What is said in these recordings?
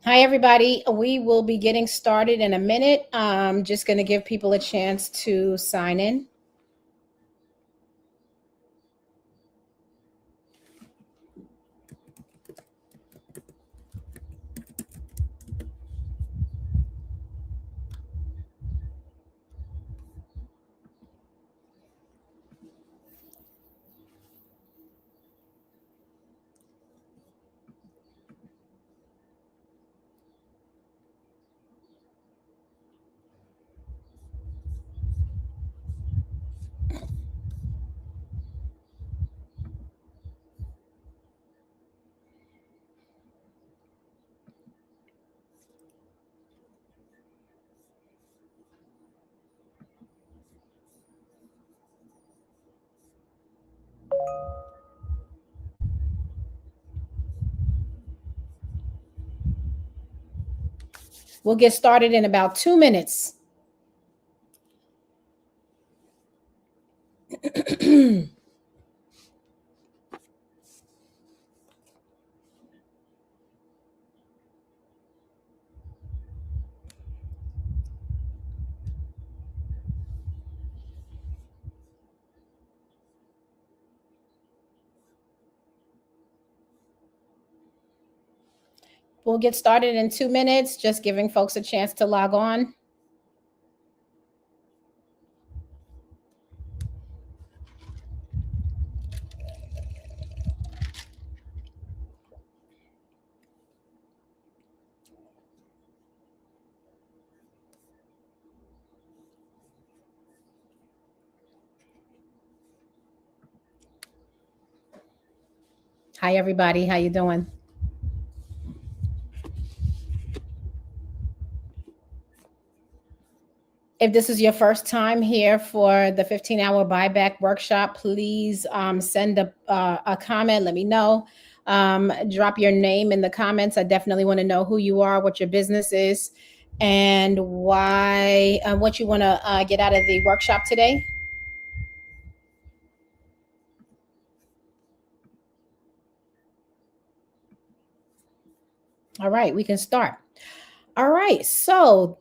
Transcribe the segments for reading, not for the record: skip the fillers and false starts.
Hi, everybody. We will be getting started in a minute. I'm just going to give people a chance to sign in. We'll get started in about 2 minutes. We'll get started in 2 minutes, just giving folks a chance to log on. Hi, everybody. How you doing? If this is your first time here for the 15-hour buyback workshop, please send a comment. Let me know. Drop your name in the comments. I definitely want to know who you are, what your business is, and why, what you want to get out of the workshop today. All right, we can start. All right, so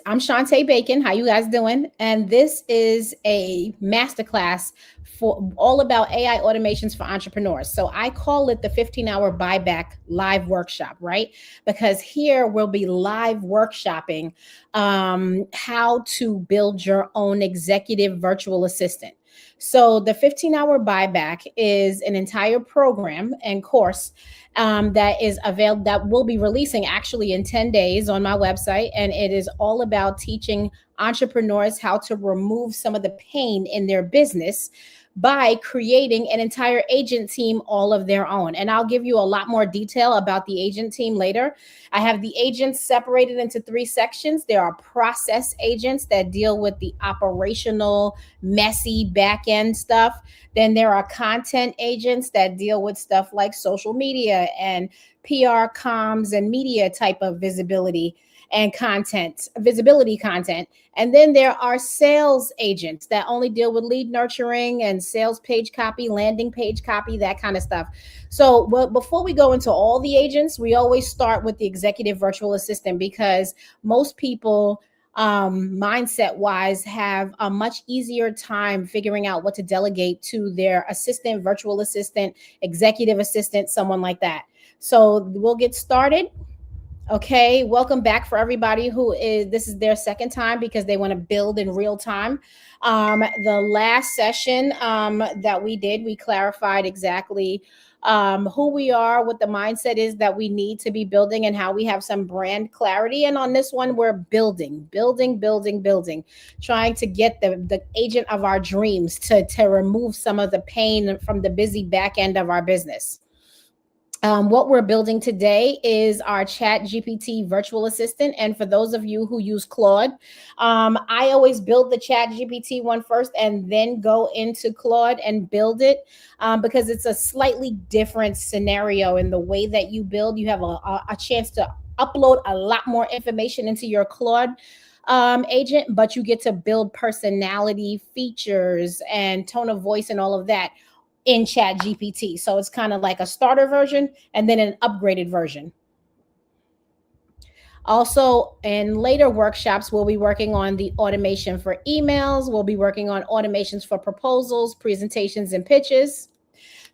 I'm Shantae Bacon. How you guys doing? And this is a masterclass for all about AI automations for entrepreneurs. So I call it the 15-hour buyback live workshop, right? Because here we'll be live workshopping how to build your own executive virtual assistant. So the 15-hour buyback is an entire program and course that is available, that will be releasing actually in 10 days on my website. And it is all about teaching entrepreneurs how to remove some of the pain in their business by creating an entire agent team all of their own. And I'll give you a lot more detail about the agent team later. I have the agents separated into 3 sections. There are process agents that deal with the operational, messy back end stuff. Then there are content agents that deal with stuff like social media and PR comms and media type of visibility and visibility content. And then there are sales agents that only deal with lead nurturing and sales page copy, landing page copy, that kind of stuff. So before we go into all the agents, we always start with the executive virtual assistant, because most people mindset wise have a much easier time figuring out what to delegate to their assistant, virtual assistant, executive assistant, someone like that. So we'll get started. Okay, welcome back for everybody this is their second time because they want to build in real time. The last session that we did, we clarified exactly who we are, what the mindset is that we need to be building, and how we have some brand clarity. And on this one, we're building, trying to get the agent of our dreams to remove some of the pain from the busy back end of our business. What we're building today is our Chat GPT virtual assistant. And for those of you who use Claude, I always build the Chat GPT one first and then go into Claude and build it, because it's a slightly different scenario in the way that you build. You have a chance to upload a lot more information into your Claude agent, but you get to build personality, features, and tone of voice and all of that in Chat GPT. So it's kind of like a starter version and then an upgraded version. Also, in later workshops, we'll be working on the automation for emails. We'll be working on automations for proposals, presentations, and pitches.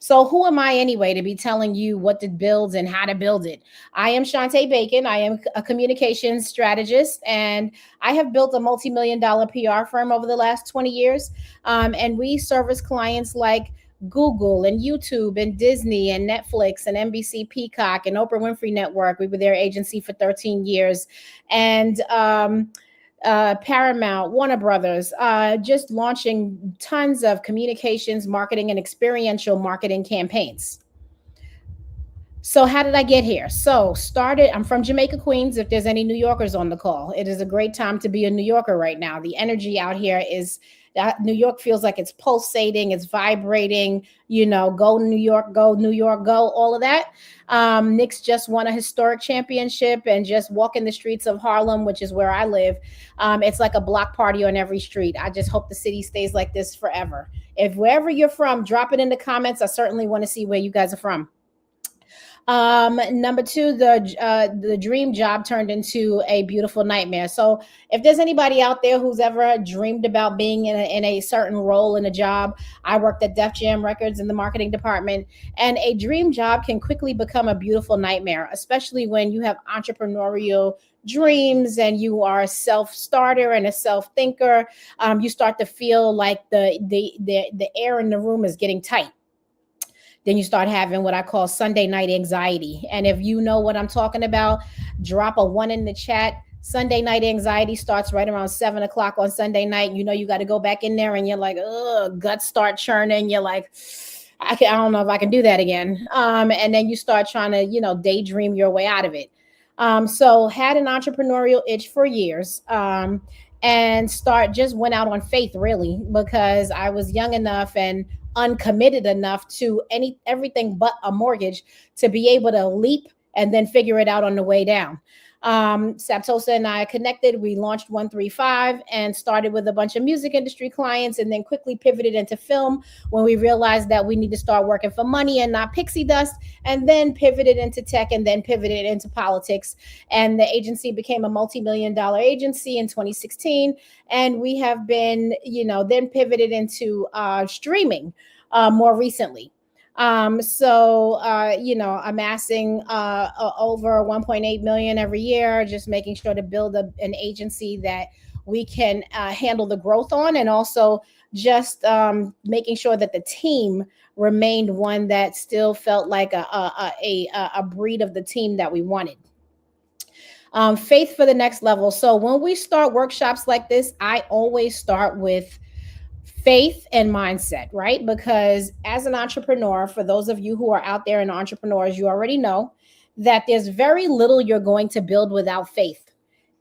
So who am I anyway to be telling you what to build and how to build it? I am Shantae Bacon. I am a communications strategist, and I have built a multi-million dollar PR firm over the last 20 years. And we service clients like Google and YouTube and Disney and Netflix and NBC Peacock and Oprah Winfrey Network. We were their agency for 13 years. And Paramount, Warner Brothers, just launching tons of communications, marketing, and experiential marketing campaigns. So how did I get here? I'm from Jamaica, Queens. If there's any New Yorkers on the call, it is a great time to be a New Yorker right now. The energy out here is that New York feels like it's pulsating, it's vibrating, go New York, go New York, go, all of that. Knicks just won a historic championship, and just walking the streets of Harlem, which is where I live, it's like a block party on every street. I just hope the city stays like this forever. If wherever you're from, drop it in the comments. I certainly want to see where you guys are from. Number two, the dream job turned into a beautiful nightmare. So if there's anybody out there who's ever dreamed about being in a certain role in a job, I worked at Def Jam Records in the marketing department, and a dream job can quickly become a beautiful nightmare, especially when you have entrepreneurial dreams and you are a self-starter and a self-thinker. You start to feel like the air in the room is getting tight. Then you start having what I call Sunday night anxiety. And if you know what I'm talking about, drop a 1 in the chat. Sunday night anxiety starts right around 7 o'clock on Sunday night. You got to go back in there and you're like, ugh, guts start churning. You're like, I don't know if I can do that again. And then you start trying to, daydream your way out of it. So had an entrepreneurial itch for years. And just went out on faith, really, because I was young enough and uncommitted enough to everything but a mortgage to be able to leap and then figure it out on the way down. Saptosa and I connected. We launched 135 and started with a bunch of music industry clients, and then quickly pivoted into film when we realized that we need to start working for money and not pixie dust, and then pivoted into tech, and then pivoted into politics. And the agency became a multi-million dollar agency in 2016. And we have been, then pivoted into streaming more recently. Amassing over 1.8 million every year, just making sure to build an agency that we can handle the growth on, and also just making sure that the team remained one that still felt like a breed of the team that we wanted. Faith for the next level. So when we start workshops like this, I always start with faith and mindset, right? Because as an entrepreneur, for those of you who are out there and entrepreneurs, you already know that there's very little you're going to build without faith.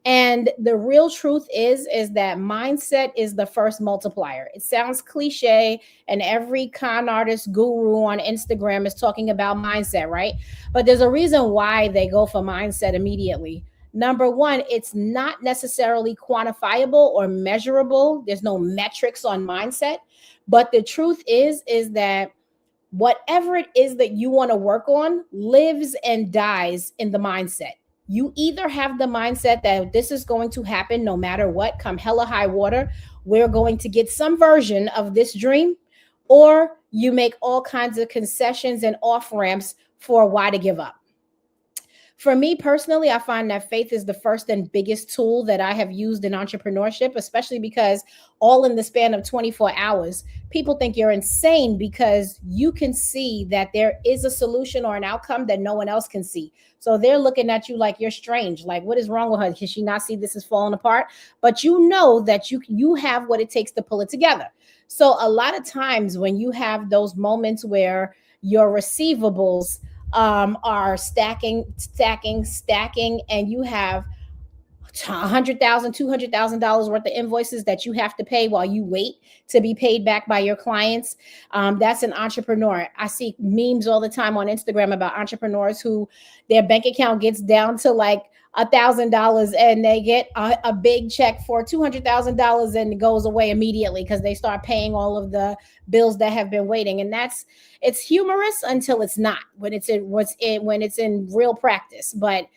And the real truth is that mindset is the first multiplier. It sounds cliche, and every con artist guru on Instagram is talking about mindset, right? But there's a reason why they go for mindset immediately. Number one, it's not necessarily quantifiable or measurable. There's no metrics on mindset. But the truth is that whatever it is that you want to work on lives and dies in the mindset. You either have the mindset that this is going to happen no matter what, come hella high water, we're going to get some version of this dream, or you make all kinds of concessions and off ramps for why to give up. For me personally, I find that faith is the first and biggest tool that I have used in entrepreneurship, especially because all in the span of 24 hours, people think you're insane because you can see that there is a solution or an outcome that no one else can see. So they're looking at you like you're strange. Like, what is wrong with her? Can she not see this is falling apart? But you know that you have what it takes to pull it together. So a lot of times when you have those moments where your receivables are stacking, and you have $100,000, $200,000 worth of invoices that you have to pay while you wait to be paid back by your clients. That's an entrepreneur. I see memes all the time on Instagram about entrepreneurs who their bank account gets down to like $1,000 and they get a big check for $200,000 and it goes away immediately because they start paying all of the bills that have been waiting. And it's humorous until it's not, when it's in real practice. But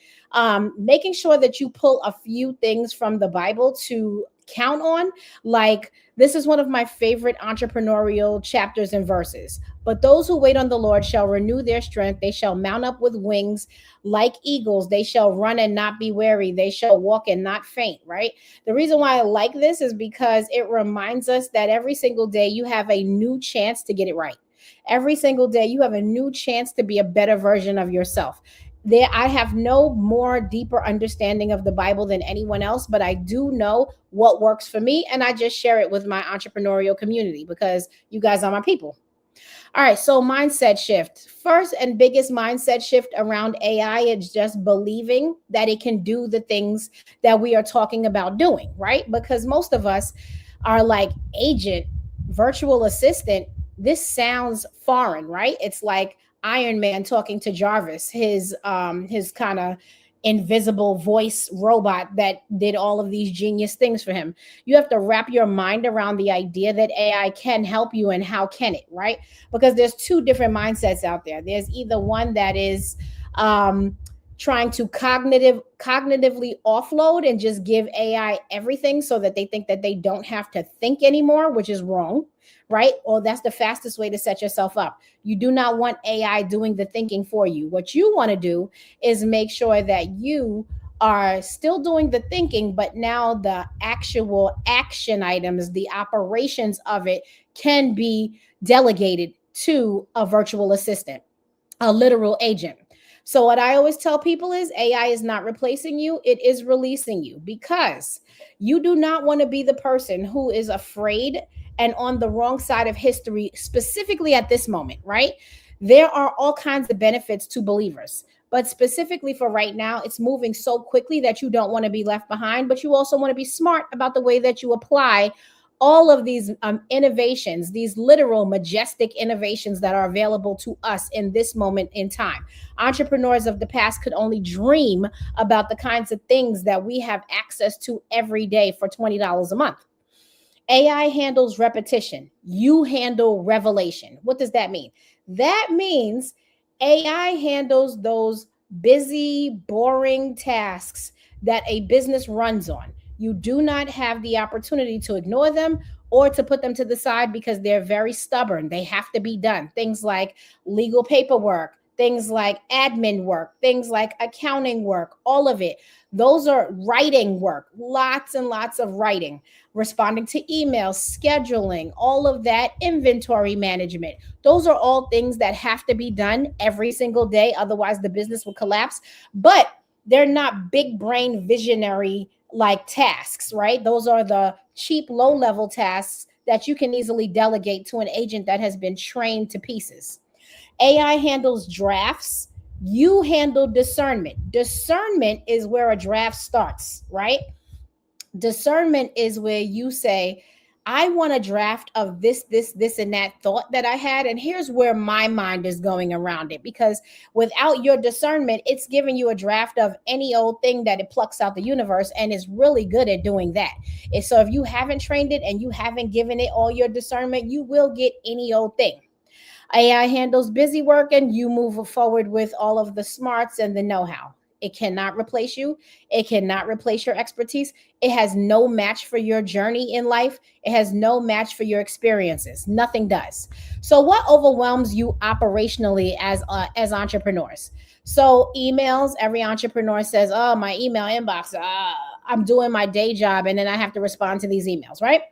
Making sure that you pull a few things from the Bible to count on. Like, this is one of my favorite entrepreneurial chapters and verses. But those who wait on the Lord shall renew their strength. They shall mount up with wings like eagles. They shall run and not be weary. They shall walk and not faint, right? The reason why I like this is because it reminds us that every single day you have a new chance to get it right. Every single day you have a new chance to be a better version of yourself. There, I have no more deeper understanding of the Bible than anyone else, but I do know what works for me, and I just share it with my entrepreneurial community because you guys are my people. All right, so mindset shift. First and biggest mindset shift around AI is just believing that it can do the things that we are talking about doing, right? Because most of us are like, agent, virtual assistant. This sounds foreign, right? It's like Iron Man talking to Jarvis, his kind of invisible voice robot that did all of these genius things for him. You have to wrap your mind around the idea that AI can help you, and how can it, right? Because there's two different mindsets out there. There's either one that is trying to cognitively offload and just give AI everything so that they think that they don't have to think anymore, which is wrong, right? Or that's the fastest way to set yourself up. You do not want AI doing the thinking for you. What you want to do is make sure that you are still doing the thinking, but now the actual action items, the operations of it, can be delegated to a virtual assistant, a literal agent. So what I always tell people is AI is not replacing you, it is releasing you, because you do not want to be the person who is afraid and on the wrong side of history, specifically at this moment, right? There are all kinds of benefits to believers, but specifically for right now, it's moving so quickly that you don't want to be left behind, but you also want to be smart about the way that you apply all of these innovations, these literal majestic innovations that are available to us in this moment in time. Entrepreneurs of the past could only dream about the kinds of things that we have access to every day for $20 a month. AI handles repetition. You handle revelation. What does that mean? That means AI handles those busy, boring tasks that a business runs on. You do not have the opportunity to ignore them or to put them to the side because they're very stubborn. They have to be done. Things like legal paperwork, things like admin work, things like accounting work, all of it. Those are writing work, lots and lots of writing, responding to emails, scheduling, all of that, inventory management. Those are all things that have to be done every single day. Otherwise, the business will collapse. But they're not big brain visionary like tasks, right? Those are the cheap, low level tasks that you can easily delegate to an agent that has been trained to pieces. AI handles drafts. You handle discernment. Discernment is where a draft starts, right? Discernment is where you say, I want a draft of this, and that thought that I had. And here's where my mind is going around it. Because without your discernment, it's giving you a draft of any old thing that it plucks out the universe and is really good at doing that. And so if you haven't trained it and you haven't given it all your discernment, you will get any old thing. AI handles busy work and you move forward with all of the smarts and the know-how. It cannot replace you. It cannot replace your expertise. It has no match for your journey in life. It has no match for your experiences. Nothing does. So what overwhelms you operationally as entrepreneurs? So emails, every entrepreneur says, oh, my email inbox, I'm doing my day job and then I have to respond to these emails, right?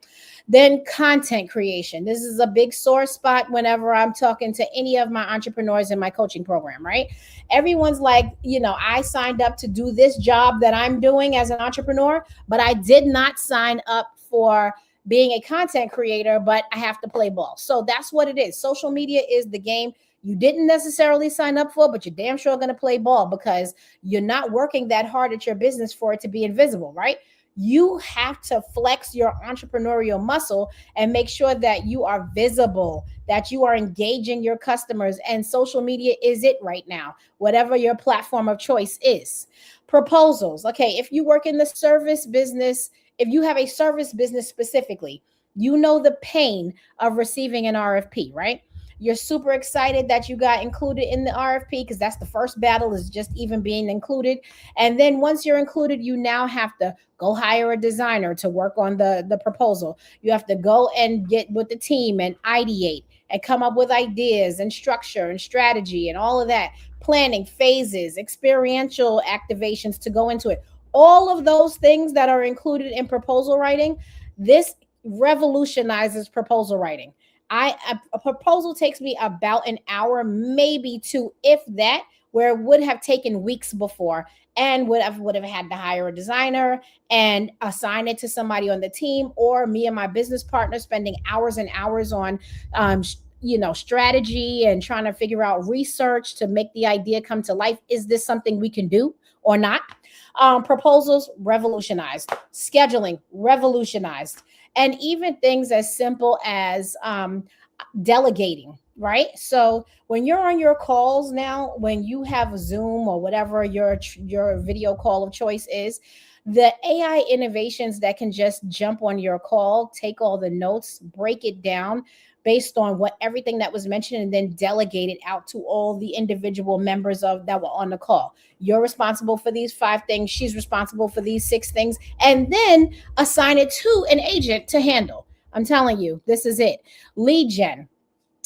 Then content creation. This is a big sore spot whenever I'm talking to any of my entrepreneurs in my coaching program, right? Everyone's like, I signed up to do this job that I'm doing as an entrepreneur, but I did not sign up for being a content creator, but I have to play ball. So that's what it is. Social media is the game you didn't necessarily sign up for, but you're damn sure going to play ball because you're not working that hard at your business for it to be invisible, right? You have to flex your entrepreneurial muscle and make sure that you are visible, that you are engaging your customers. And social media is it right now, whatever your platform of choice is. Proposals. Okay, if you work in the service business, if you have a service business specifically, you know the pain of receiving an RFP, right? You're super excited that you got included in the RFP because that's the first battle, is just even being included. And then once you're included, you now have to go hire a designer to work on the proposal. You have to go and get with the team and ideate and come up with ideas and structure and strategy and all of that, planning phases, experiential activations to go into it. All of those things that are included in proposal writing, this revolutionizes proposal writing. A proposal takes me about an hour, maybe two, if that, where it would have taken weeks before, and would have had to hire a designer and assign it to somebody on the team, or me and my business partner spending hours and hours on um, strategy and trying to figure out research to make the idea come to life. Is this something we can do or not? Proposals revolutionized, scheduling revolutionized, and even things as simple as delegating, right? So when you're on your calls now, when you have a Zoom or whatever your video call of choice is, the AI innovations that can just jump on your call, take all the notes, break it down based on what everything that was mentioned, and then delegate it out to all the individual members of that were on the call. You're responsible for these 5 things, she's responsible for these 6 things, and then assign it to an agent to handle. I'm telling you, this is it. Lead gen,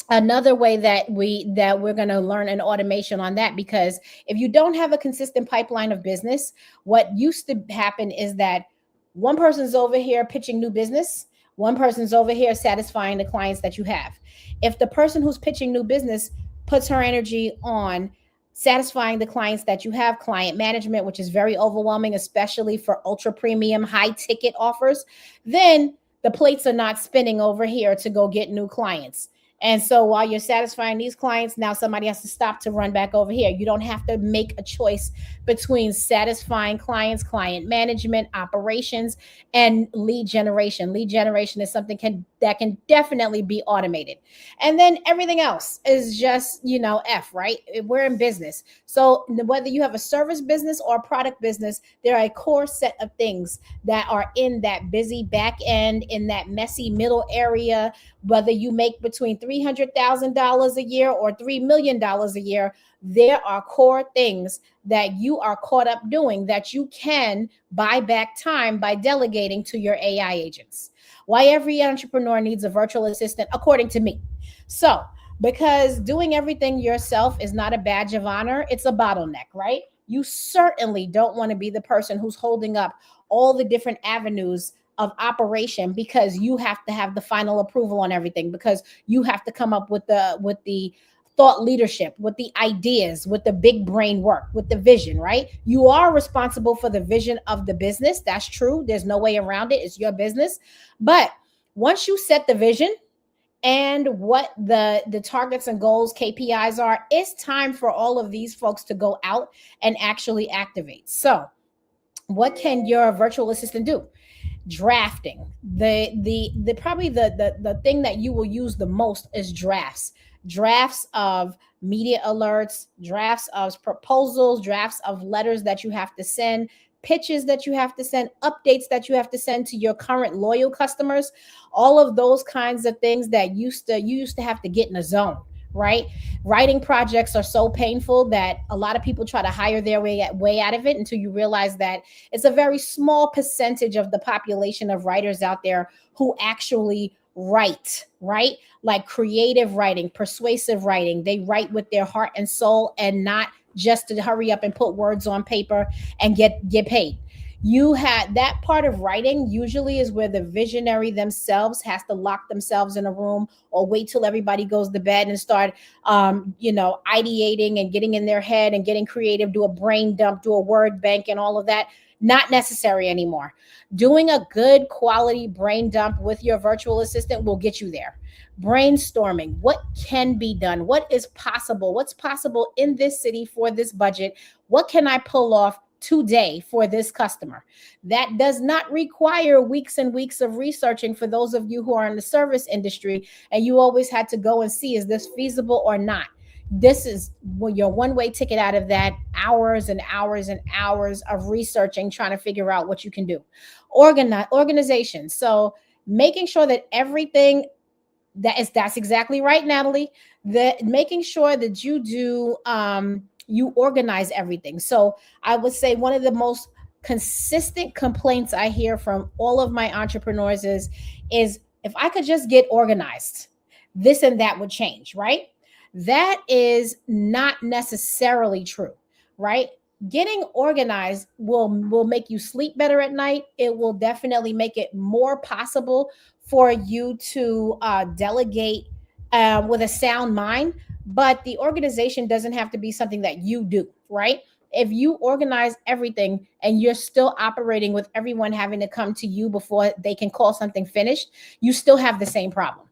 another way that we're going to learn an automation on that, because if you don't have a consistent pipeline of business, what used to happen is that one person's over here pitching new business, one person's over here satisfying the clients that you have. If the person who's pitching new business puts her energy on satisfying the clients that you have, client management, which is very overwhelming, especially for ultra premium high ticket offers, then the plates are not spinning over here to go get new clients. And so while you're satisfying these clients, now somebody has to stop to run back over here. You don't have to make a choice between satisfying clients, client management, operations, and lead generation. Lead generation is something that can definitely be automated. And then everything else is just, F, right? We're in business. So whether you have a service business or a product business, there are a core set of things that are in that busy back end, in that messy middle area. Whether you make between $300,000 a year or $3 million a year, there are core things that you are caught up doing that you can buy back time by delegating to your AI agents. Why every entrepreneur needs a virtual assistant, according to me. So, because doing everything yourself is not a badge of honor, it's a bottleneck, right? You certainly don't want to be the person who's holding up all the different avenues of operation, because you have to have the final approval on everything, because you have to come up with the thought leadership, with the ideas, with the big brain work, with the vision, right? You are responsible for the vision of the business. That's true. There's no way around it. It's your business. But once you set the vision and what the targets and goals, KPIs are, it's time for all of these folks to go out and actually activate. So what can your virtual assistant do? Drafting. The probably the thing that you will use the most is drafts of media alerts, drafts of proposals, drafts of letters that you have to send, pitches that you have to send, updates that you have to send to your current loyal customers, all of those kinds of things that you used to have to get in a zone, right? Writing projects are so painful that a lot of people try to hire their way out of it, until you realize that it's a very small percentage of the population of writers out there who actually write, right? Like creative writing, persuasive writing. They write with their heart and soul, and not just to hurry up and put words on paper and get paid. You had that part of writing usually is where the visionary themselves has to lock themselves in a room or wait till everybody goes to bed and start ideating and getting in their head and getting creative, do a brain dump, do a word bank and all of that. Not necessary anymore. Doing a good quality brain dump with your virtual assistant will get you there. Brainstorming what can be done, what is possible, what's possible in this city for this budget, what can I pull off today for this customer. That does not require weeks and weeks of researching for those of you who are in the service industry and you always had to go and see, is this feasible or not? This is your one-way ticket out of that, hours and hours and hours of researching, trying to figure out what you can do. Organization. So making sure that everything That's exactly right, Natalie. That making sure that you do you organize everything. So I would say one of the most consistent complaints I hear from all of my entrepreneurs is if I could just get organized, this and that would change, right? That is not necessarily true, right? Getting organized will make you sleep better at night. It will definitely make it more possible for you to delegate with a sound mind. But the organization doesn't have to be something that you do, right? If you organize everything and you're still operating with everyone having to come to you before they can call something finished, you still have the same problem.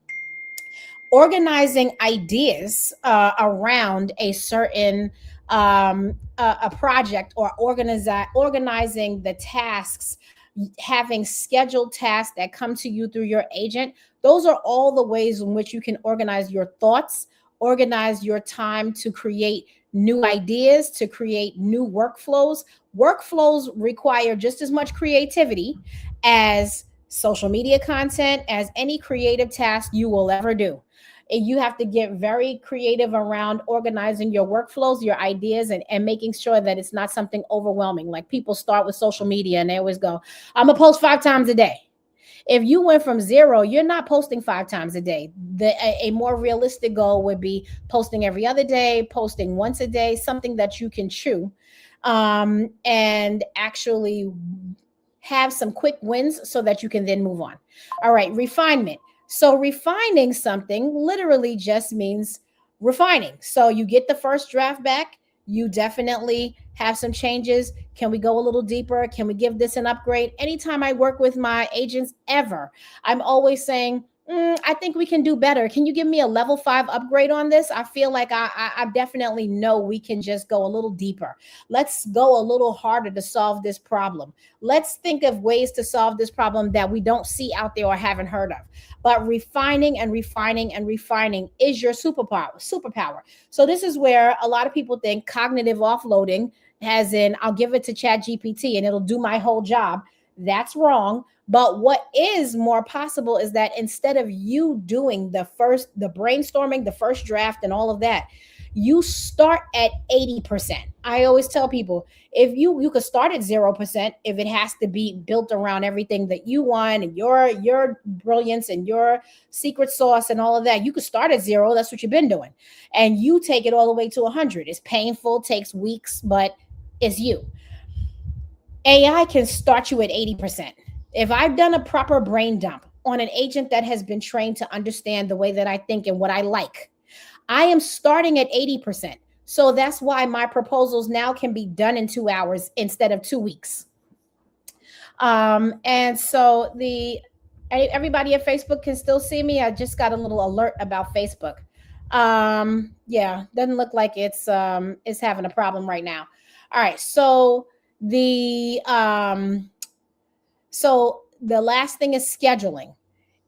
Organizing ideas around a certain a project, or organizing the tasks, having scheduled tasks that come to you through your agent, those are all the ways in which you can organize your thoughts, organize your time to create new ideas, to create new workflows. Workflows require just as much creativity as social media content, as any creative task you will ever do. And you have to get very creative around organizing your workflows, your ideas, and making sure that it's not something overwhelming. Like, people start with social media and they always go, I'm gonna post 5 times a day. If you went from 0, you're not posting 5 times a day. A more realistic goal would be posting every other day, posting once a day, something that you can chew, and actually have some quick wins so that you can then move on. All right, refinement. So refining something literally just means refining. So you get the first draft back, you definitely have some changes. Can we go a little deeper? Can we give this an upgrade? Anytime I work with my agents ever, I'm always saying, I think we can do better. Can you give me a level 5 upgrade on this? I feel like I definitely know we can just go a little deeper. Let's go a little harder to solve this problem. Let's think of ways to solve this problem that we don't see out there or haven't heard of. But refining and refining and refining is your superpower. So this is where a lot of people think cognitive offloading, as in I'll give it to Chat GPT and it'll do my whole job. That's wrong. But what is more possible is that instead of you doing the brainstorming, the first draft and all of that, you start at 80%. I always tell people, if you could start at 0% if it has to be built around everything that you want and your brilliance and your secret sauce and all of that. You could start at 0. That's what you've been doing. And you take it all the way to 100. It's painful, takes weeks, but it's you. AI can start you at 80%. If I've done a proper brain dump on an agent that has been trained to understand the way that I think and what I like, I am starting at 80%. So that's why my proposals now can be done in 2 hours instead of 2 weeks. And so everybody at Facebook can still see me. I just got a little alert about Facebook. Yeah, doesn't look like it's having a problem right now. All right, so the last thing is scheduling.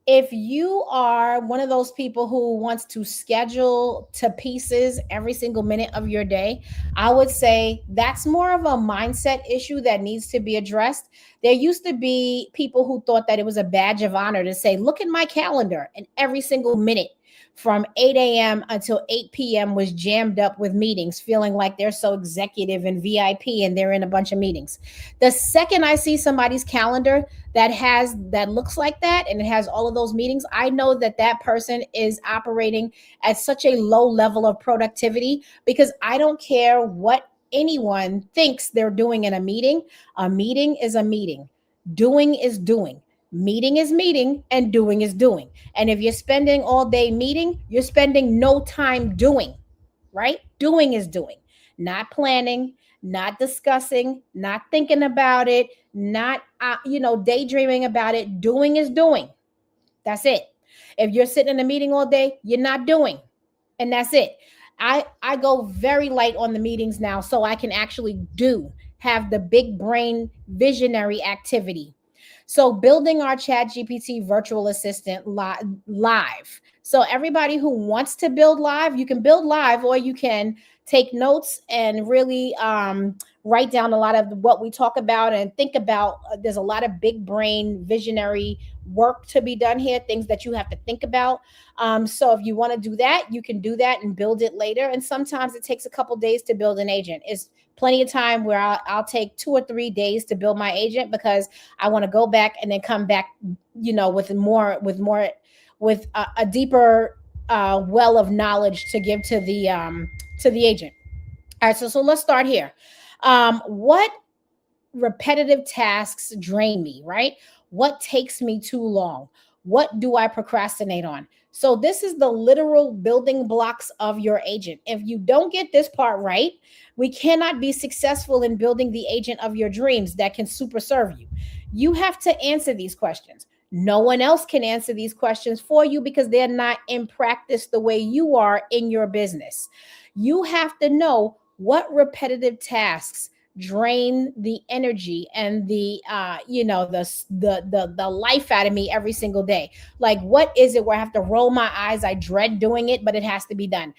If you are one of those people who wants to schedule to pieces every single minute of your day, I would say that's more of a mindset issue that needs to be addressed. There used to be people who thought that it was a badge of honor to say, look at my calendar, and every single minute from 8 a.m. until 8 p.m. was jammed up with meetings, feeling like they're so executive and VIP and they're in a bunch of meetings. The second I see somebody's calendar that looks like that and it has all of those meetings, I know that that person is operating at such a low level of productivity, because I don't care what anyone thinks they're doing in a meeting. A meeting is a meeting. Doing is doing. Meeting is meeting and doing is doing. And if you're spending all day meeting, you're spending no time doing, right? Doing is doing, not planning, not discussing, not thinking about it, not, daydreaming about it. Doing is doing. That's it. If you're sitting in a meeting all day, you're not doing. And that's it. I go very light on the meetings now so I can actually have the big brain visionary activity. So building our Chat GPT virtual assistant live. So everybody who wants to build live, you can build live, or you can take notes and really write down a lot of what we talk about and think about. There's a lot of big brain visionary work to be done here, things that you have to think about. So if you want to do that, you can do that and build it later. And sometimes it takes a couple days to build an agent. It's plenty of time where I'll take 2 or 3 days to build my agent, because I want to go back and then come back, with a deeper well of knowledge to give to the agent. All right, so let's start here. What repetitive tasks drain me, right? What takes me too long? What do I procrastinate on? So this is the literal building blocks of your agent. If you don't get this part right, we cannot be successful in building the agent of your dreams that can super serve you. You have to answer these questions. No one else can answer these questions for you because they're not in practice the way you are in your business. You have to know what repetitive tasks drain the energy and the the life out of me every single day. Like, what is it where I have to roll my eyes? I dread doing it, but it has to be done.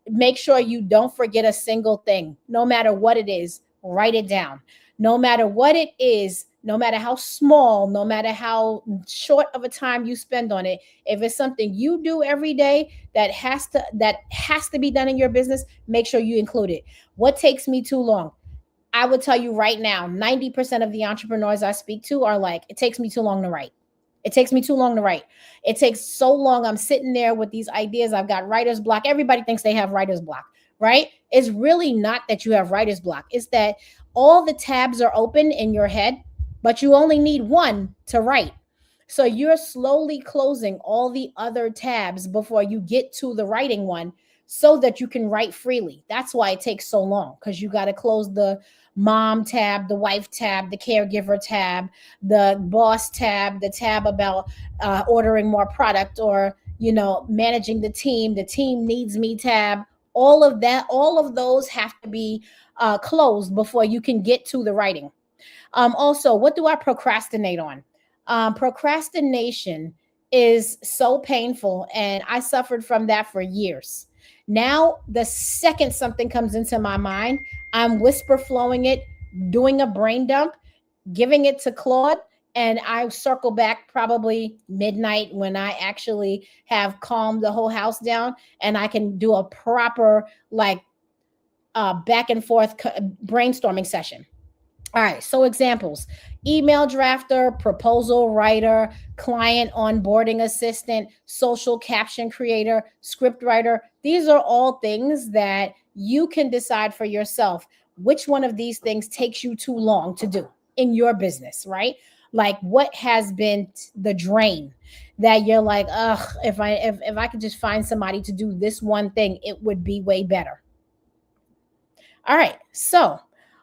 Make sure you don't forget a single thing. No matter what it is, write it down. No matter what it is, no matter how small, no matter how short of a time you spend on it, if it's something you do every day that has to be done in your business, make sure you include it. What takes me too long? I would tell you right now, 90% of the entrepreneurs I speak to are like, it takes me too long to write. It takes me too long to write. It takes so long. I'm sitting there with these ideas. I've got writer's block. Everybody thinks they have writer's block, right? It's really not that you have writer's block. It's that all the tabs are open in your head, but you only need one to write. So you're slowly closing all the other tabs before you get to the writing one so that you can write freely. That's why it takes so long, because you got to close the mom tab, the wife tab, the caregiver tab, the boss tab, the tab about ordering more product, or managing the team needs me tab. All of that, all of those have to be closed before you can get to the writing. Also, what do I procrastinate on? Procrastination is so painful, and I suffered from that for years. Now, the second something comes into my mind, I'm whisper flowing it, doing a brain dump, giving it to Claude, and I circle back probably midnight when I actually have calmed the whole house down, and I can do a proper back and forth brainstorming session. All right, so examples: email drafter, proposal writer, client onboarding assistant, social caption creator, script writer. These are all things that you can decide for yourself which one of these things takes you too long to do in your business, right? Like, what has been the drain that you're like, ugh, if I could just find somebody to do this one thing, it would be way better. All right, so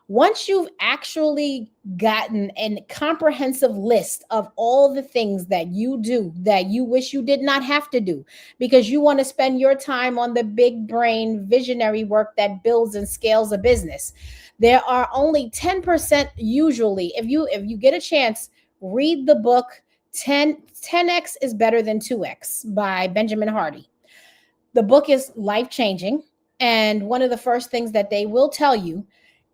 once you've actually gotten a comprehensive list of all the things that you do that you wish you did not have to do, because you want to spend your time on the big brain visionary work that builds and scales a business, there are only 10% usually. If you get a chance, read the book 10x is better than 2x by Benjamin Hardy. The book is life-changing, and one of the first things that they will tell you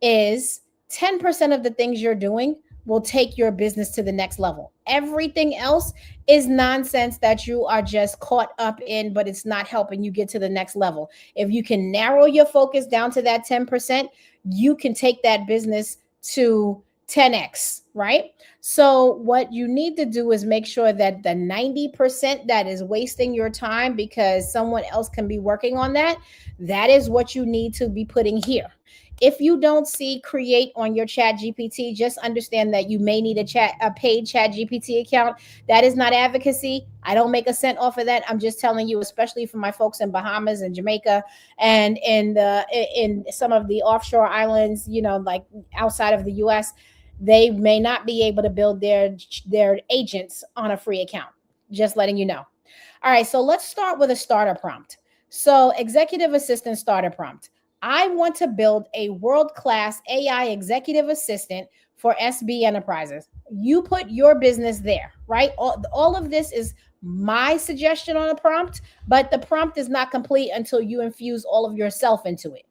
is 10% of the things you're doing will take your business to the next level. Everything else is nonsense that you are just caught up in, but it's not helping you get to the next level. If you can narrow your focus down to that 10%, you can take that business to 10x, right? So what you need to do is make sure that the 90% that is wasting your time because someone else can be working on that, that is what you need to be putting here. If you don't see create on your chat GPT, just understand that you may need a paid chat GPT account. That is not advocacy. I don't make a cent off of that. I'm just telling you, especially for my folks in Bahamas and Jamaica and in some of the offshore islands, like outside of the US, they may not be able to build their agents on a free account. Just letting you know. All right, so let's start with a starter prompt. So executive assistant starter prompt. I want to build a world-class AI executive assistant for SB enterprises. You put your business there, right? All of this is my suggestion on a prompt, but the prompt is not complete until you infuse all of yourself into it.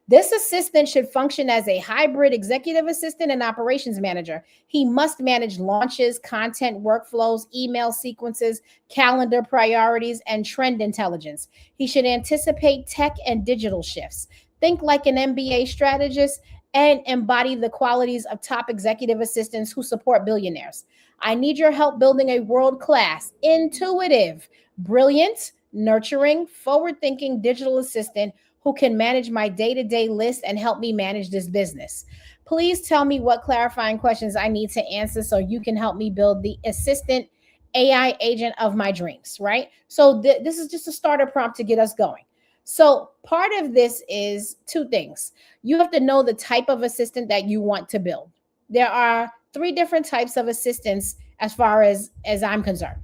This assistant should function as a hybrid executive assistant and operations manager. He must manage launches, content workflows, email sequences, calendar priorities, and trend intelligence. He should anticipate tech and digital shifts, think like an MBA strategist, and embody the qualities of top executive assistants who support billionaires. I need your help building a world class, intuitive, brilliant, nurturing, forward thinking digital assistant who can manage my day to day list and help me manage this business. Please tell me what clarifying questions I need to answer so you can help me build the assistant AI agent of my dreams, right? So, this is just a starter prompt to get us going. So, part of this is two things. You have to know the type of assistant that you want to build. There are three different types of assistants as far as I'm concerned.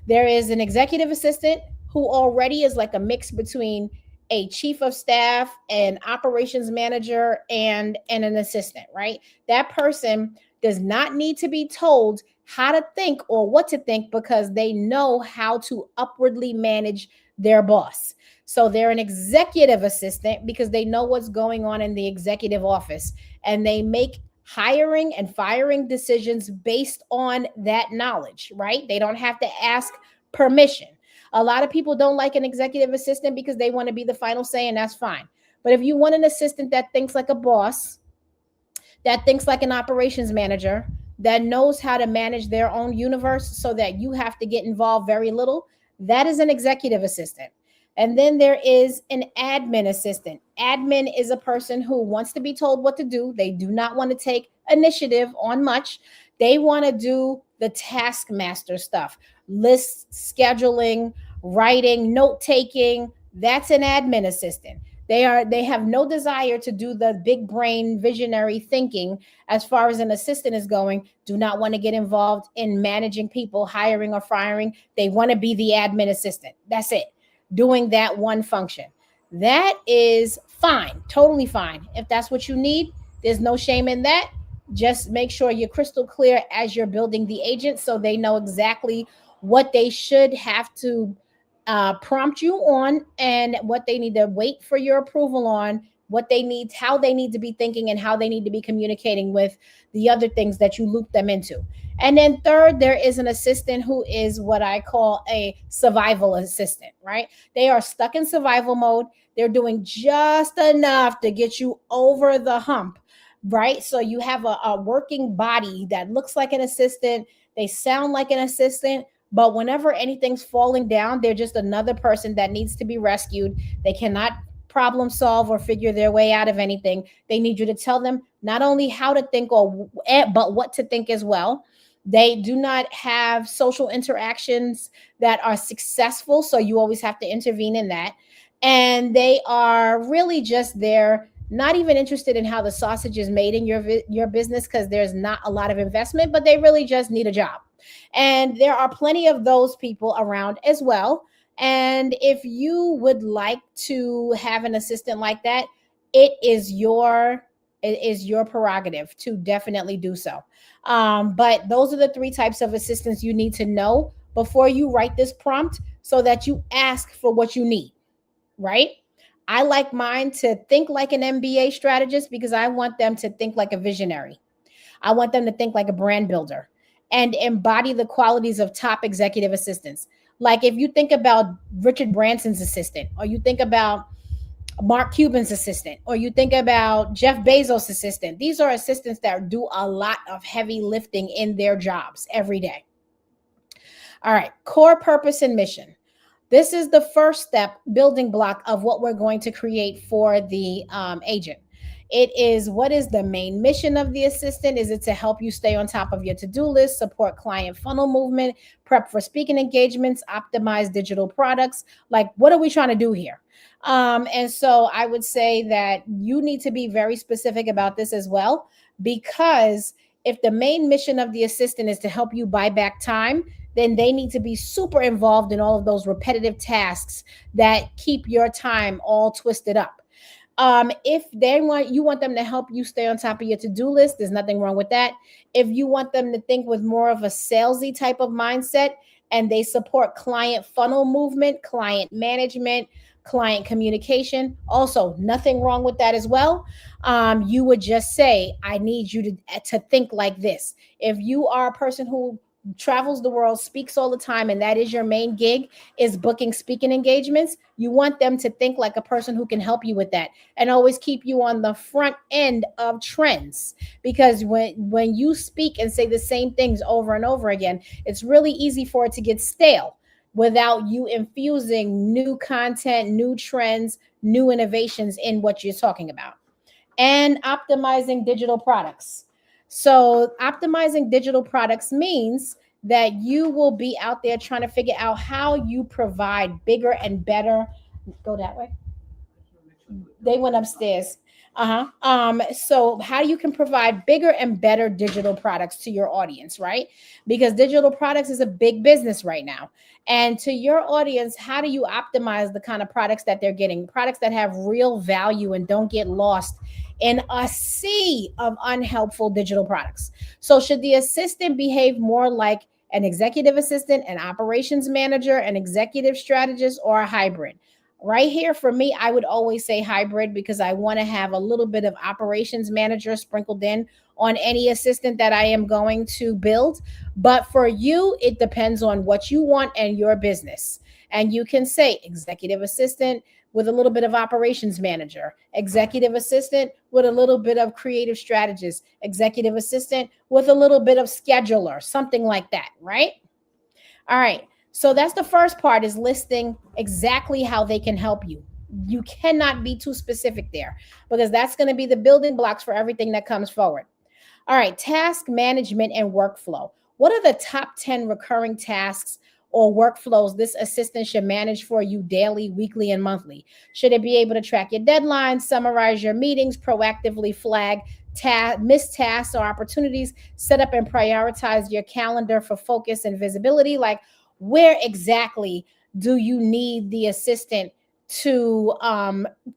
There is an executive assistant who already is like a mix between a chief of staff, an operations manager, and an assistant, right? That person does not need to be told how to think or what to think because they know how to upwardly manage their boss. So they're an executive assistant because they know what's going on in the executive office and they make hiring and firing decisions based on that knowledge, right? They don't have to ask permission. A lot of people don't like an executive assistant because they want to be the final say, and that's fine. But if you want an assistant that thinks like a boss, that thinks like an operations manager, that knows how to manage their own universe so that you have to get involved very little, that is an executive assistant. And then there is an admin assistant. Admin is a person who wants to be told what to do. They do not want to take initiative on much. They want to do the taskmaster stuff, list scheduling, writing, note taking. That's an admin assistant. They have no desire to do the big brain visionary thinking as far as an assistant is going. Do not want to get involved in managing people, hiring or firing. They want to be the admin assistant. That's it, doing that one function. That is fine, totally fine. If that's what you need, there's no shame in that. Just make sure you're crystal clear as you're building the agent so they know exactly what they should have to prompt you on and what they need to wait for your approval on, what they need, how they need to be thinking, and how they need to be communicating with the other things that you loop them into. And then third, there is an assistant who is what I call a survival assistant, right? They are stuck in survival mode. They're doing just enough to get you over the hump, right? So you have a working body that looks like an assistant. They sound like an assistant, but whenever anything's falling down, they're just another person that needs to be rescued. They cannot problem solve or figure their way out of anything. They need you to tell them not only how to think but what to think as well. They do not have social interactions that are successful, so you always have to intervene in that. And they are really just there, not even interested in how the sausage is made in your business because there's not a lot of investment, but they really just need a job. And there are plenty of those people around as well. And if you would like to have an assistant like that, it is your prerogative to definitely do so. But those are the three types of assistants you need to know before you write this prompt so that you ask for what you need, right? I like mine to think like an MBA strategist because I want them to think like a visionary. I want them to think like a brand builder and embody the qualities of top executive assistants. Like if you think about Richard Branson's assistant, or you think about Mark Cuban's assistant, or you think about Jeff Bezos' assistant, these are assistants that do a lot of heavy lifting in their jobs every day. All right, core purpose and mission. This is the first step, building block of what we're going to create for the agent. It is, what is the main mission of the assistant? Is it to help you stay on top of your to-do list, support client funnel movement, prep for speaking engagements, optimize digital products? Like, what are we trying to do here? And so I would say that you need to be very specific about this as well, because if the main mission of the assistant is to help you buy back time, then they need to be super involved in all of those repetitive tasks that keep your time all twisted up. If you want them to help you stay on top of your to-do list, there's nothing wrong with that. If you want them to think with more of a salesy type of mindset and they support client funnel movement, client management, client communication. Also, nothing wrong with that as well. You would just say, I need you to think like this. If you are a person who travels the world, speaks all the time, and that is your main gig, is booking speaking engagements, you want them to think like a person who can help you with that and always keep you on the front end of trends. Because when you speak and say the same things over and over again, it's really easy for it to get stale without you infusing new content, new trends, new innovations in what you're talking about. And optimizing digital products. So, optimizing digital products means that you will be out there trying to figure out how you provide bigger and better. Go that way. They went upstairs. So how you can provide bigger and better digital products to your audience, right? Because digital products is a big business right now. And to your audience, how do you optimize the kind of products that they're getting? Products that have real value and don't get lost in a sea of unhelpful digital products. So should the assistant behave more like an executive assistant, an operations manager, an executive strategist, or a hybrid? Right here for me, I would always say hybrid because I want to have a little bit of operations manager sprinkled in on any assistant that I am going to build. But for you, it depends on what you want and your business. And you can say executive assistant with a little bit of operations manager, executive assistant with a little bit of creative strategist, executive assistant with a little bit of scheduler, something like that, right? All right. So that's the first part, is listing exactly how they can help you. You cannot be too specific there because that's going to be the building blocks for everything that comes forward. All right, task management and workflow. What are the top 10 recurring tasks or workflows this assistant should manage for you daily, weekly, and monthly? Should it be able to track your deadlines, summarize your meetings, proactively flag missed tasks or opportunities, set up and prioritize your calendar for focus and visibility? Like, where exactly do you need the assistant to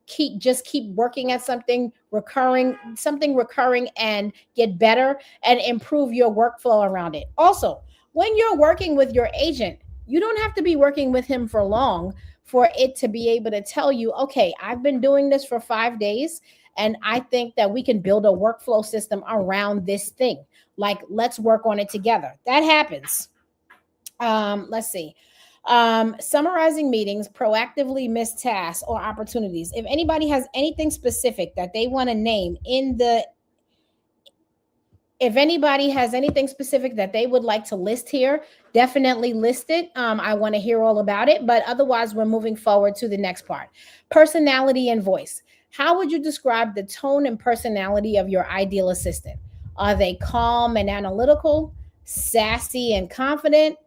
keep working at something recurring and get better and improve your workflow around it? Also, when you're working with your agent, you don't have to be working with him for long for it to be able to tell you, okay, I've been doing this for 5 days and I think that we can build a workflow system around this thing. Like, let's work on it together. That happens. Let's see. Summarizing meetings, proactively missed tasks or opportunities. If anybody has anything specific that they want to name if anybody has anything specific that they would like to list here, definitely list it. I want to hear all about it, but otherwise we're moving forward to the next part. Personality and voice. How would you describe the tone and personality of your ideal assistant? Are they calm and analytical, sassy and confident,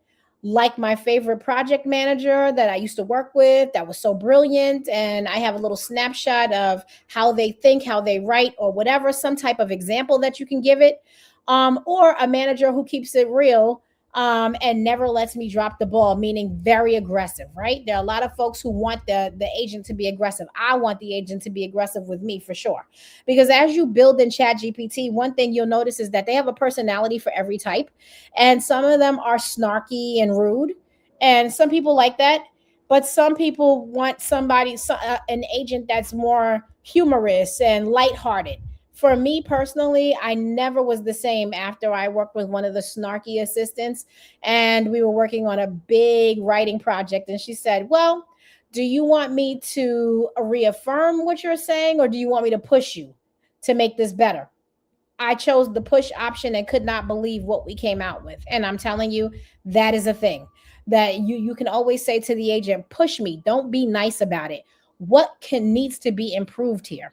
like my favorite project manager that I used to work with that was so brilliant? And I have a little snapshot of how they think, how they write, or whatever, some type of example that you can give it. Or a manager who keeps it real and never lets me drop the ball, meaning very aggressive, right? There are a lot of folks who want the agent to be aggressive. I want the agent to be aggressive with me for sure. Because as you build in Chat GPT, one thing you'll notice is that they have a personality for every type. And some of them are snarky and rude. And some people like that. But some people want an agent that's more humorous and lighthearted. For me personally, I never was the same after I worked with one of the snarky assistants and we were working on a big writing project. And she said, well, do you want me to reaffirm what you're saying or do you want me to push you to make this better? I chose the push option and could not believe what we came out with. And I'm telling you, that is a thing that you can always say to the agent, push me, don't be nice about it. What needs to be improved here?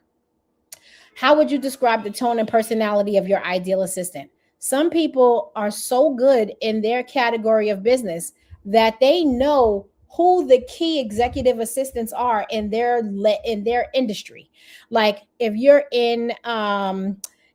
How would you describe the tone and personality of your ideal assistant? Some people are so good in their category of business that they know who the key executive assistants are in their industry. Like if you're in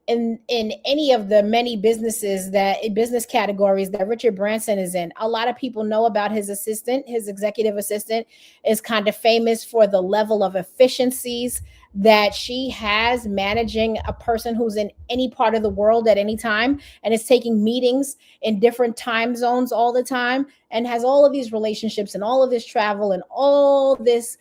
any of the many business categories that Richard Branson is in, a lot of people know about his assistant. His executive assistant is kind of famous for the level of efficiencies that she has managing a person who's in any part of the world at any time and is taking meetings in different time zones all the time and has all of these relationships and all of this travel and all this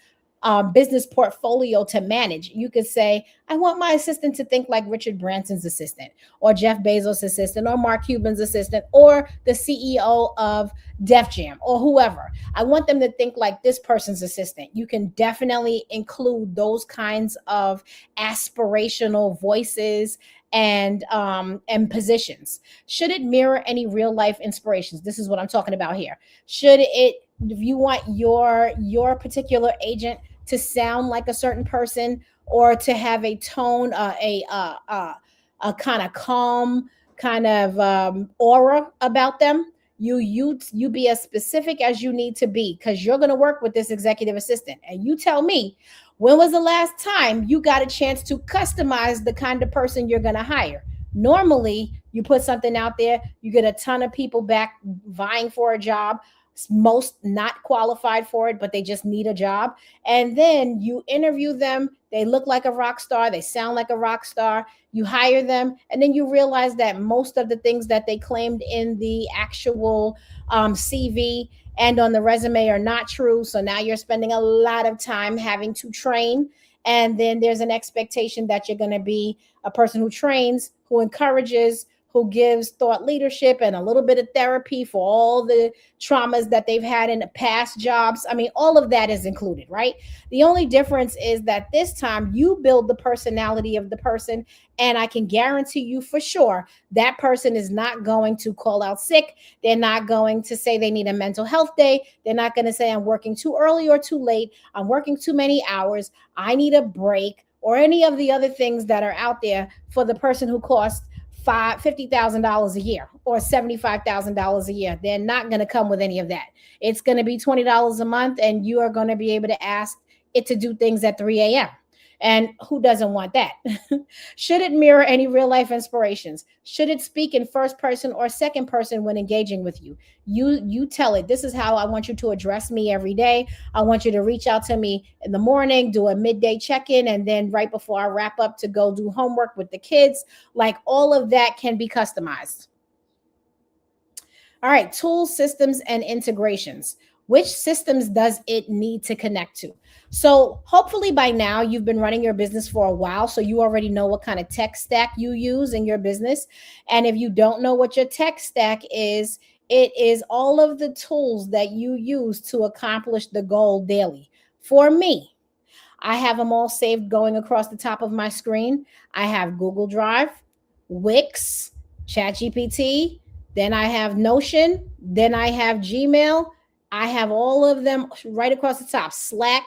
business portfolio to manage. You could say, I want my assistant to think like Richard Branson's assistant, or Jeff Bezos' assistant, or Mark Cuban's assistant, or the CEO of Def Jam, or whoever. I want them to think like this person's assistant. You can definitely include those kinds of aspirational voices and positions. Should it mirror any real life inspirations? This is what I'm talking about here. Should it, if you want your particular agent to sound like a certain person, or to have a tone, a kind of calm kind of aura about them, you be as specific as you need to be, because you're going to work with this executive assistant. And you tell me, when was the last time you got a chance to customize the kind of person you're going to hire? Normally, you put something out there, you get a ton of people back vying for a job, most not qualified for it, but they just need a job. And then you interview them. They look like a rock star. They sound like a rock star. You hire them. And then you realize that most of the things that they claimed in the actual CV and on the resume are not true. So now you're spending a lot of time having to train. And then there's an expectation that you're going to be a person who trains, who encourages, who gives thought leadership and a little bit of therapy for all the traumas that they've had in the past jobs. I mean, all of that is included, right? The only difference is that this time you build the personality of the person. And I can guarantee you for sure that person is not going to call out sick. They're not going to say they need a mental health day. They're not going to say, I'm working too early or too late. I'm working too many hours. I need a break, or any of the other things that are out there for the person who costs $50,000 a year or $75,000 a year. They're not going to come with any of that. It's going to be $20 a month, and you are going to be able to ask it to do things at 3 a.m. And who doesn't want that? Should it mirror any real life inspirations? Should it speak in first person or second person when engaging with you? You tell it, this is how I want you to address me every day. I want you to reach out to me in the morning, do a midday check-in, and then right before I wrap up to go do homework with the kids. Like, all of that can be customized. All right, tools, systems, and integrations. Which systems does it need to connect to? So hopefully by now you've been running your business for a while, so you already know what kind of tech stack you use in your business. And if you don't know what your tech stack is, it is all of the tools that you use to accomplish the goal daily. For me, I have them all saved going across the top of my screen. I have Google Drive, Wix, ChatGPT, then I have Notion, then I have Gmail. I have all of them right across the top, Slack,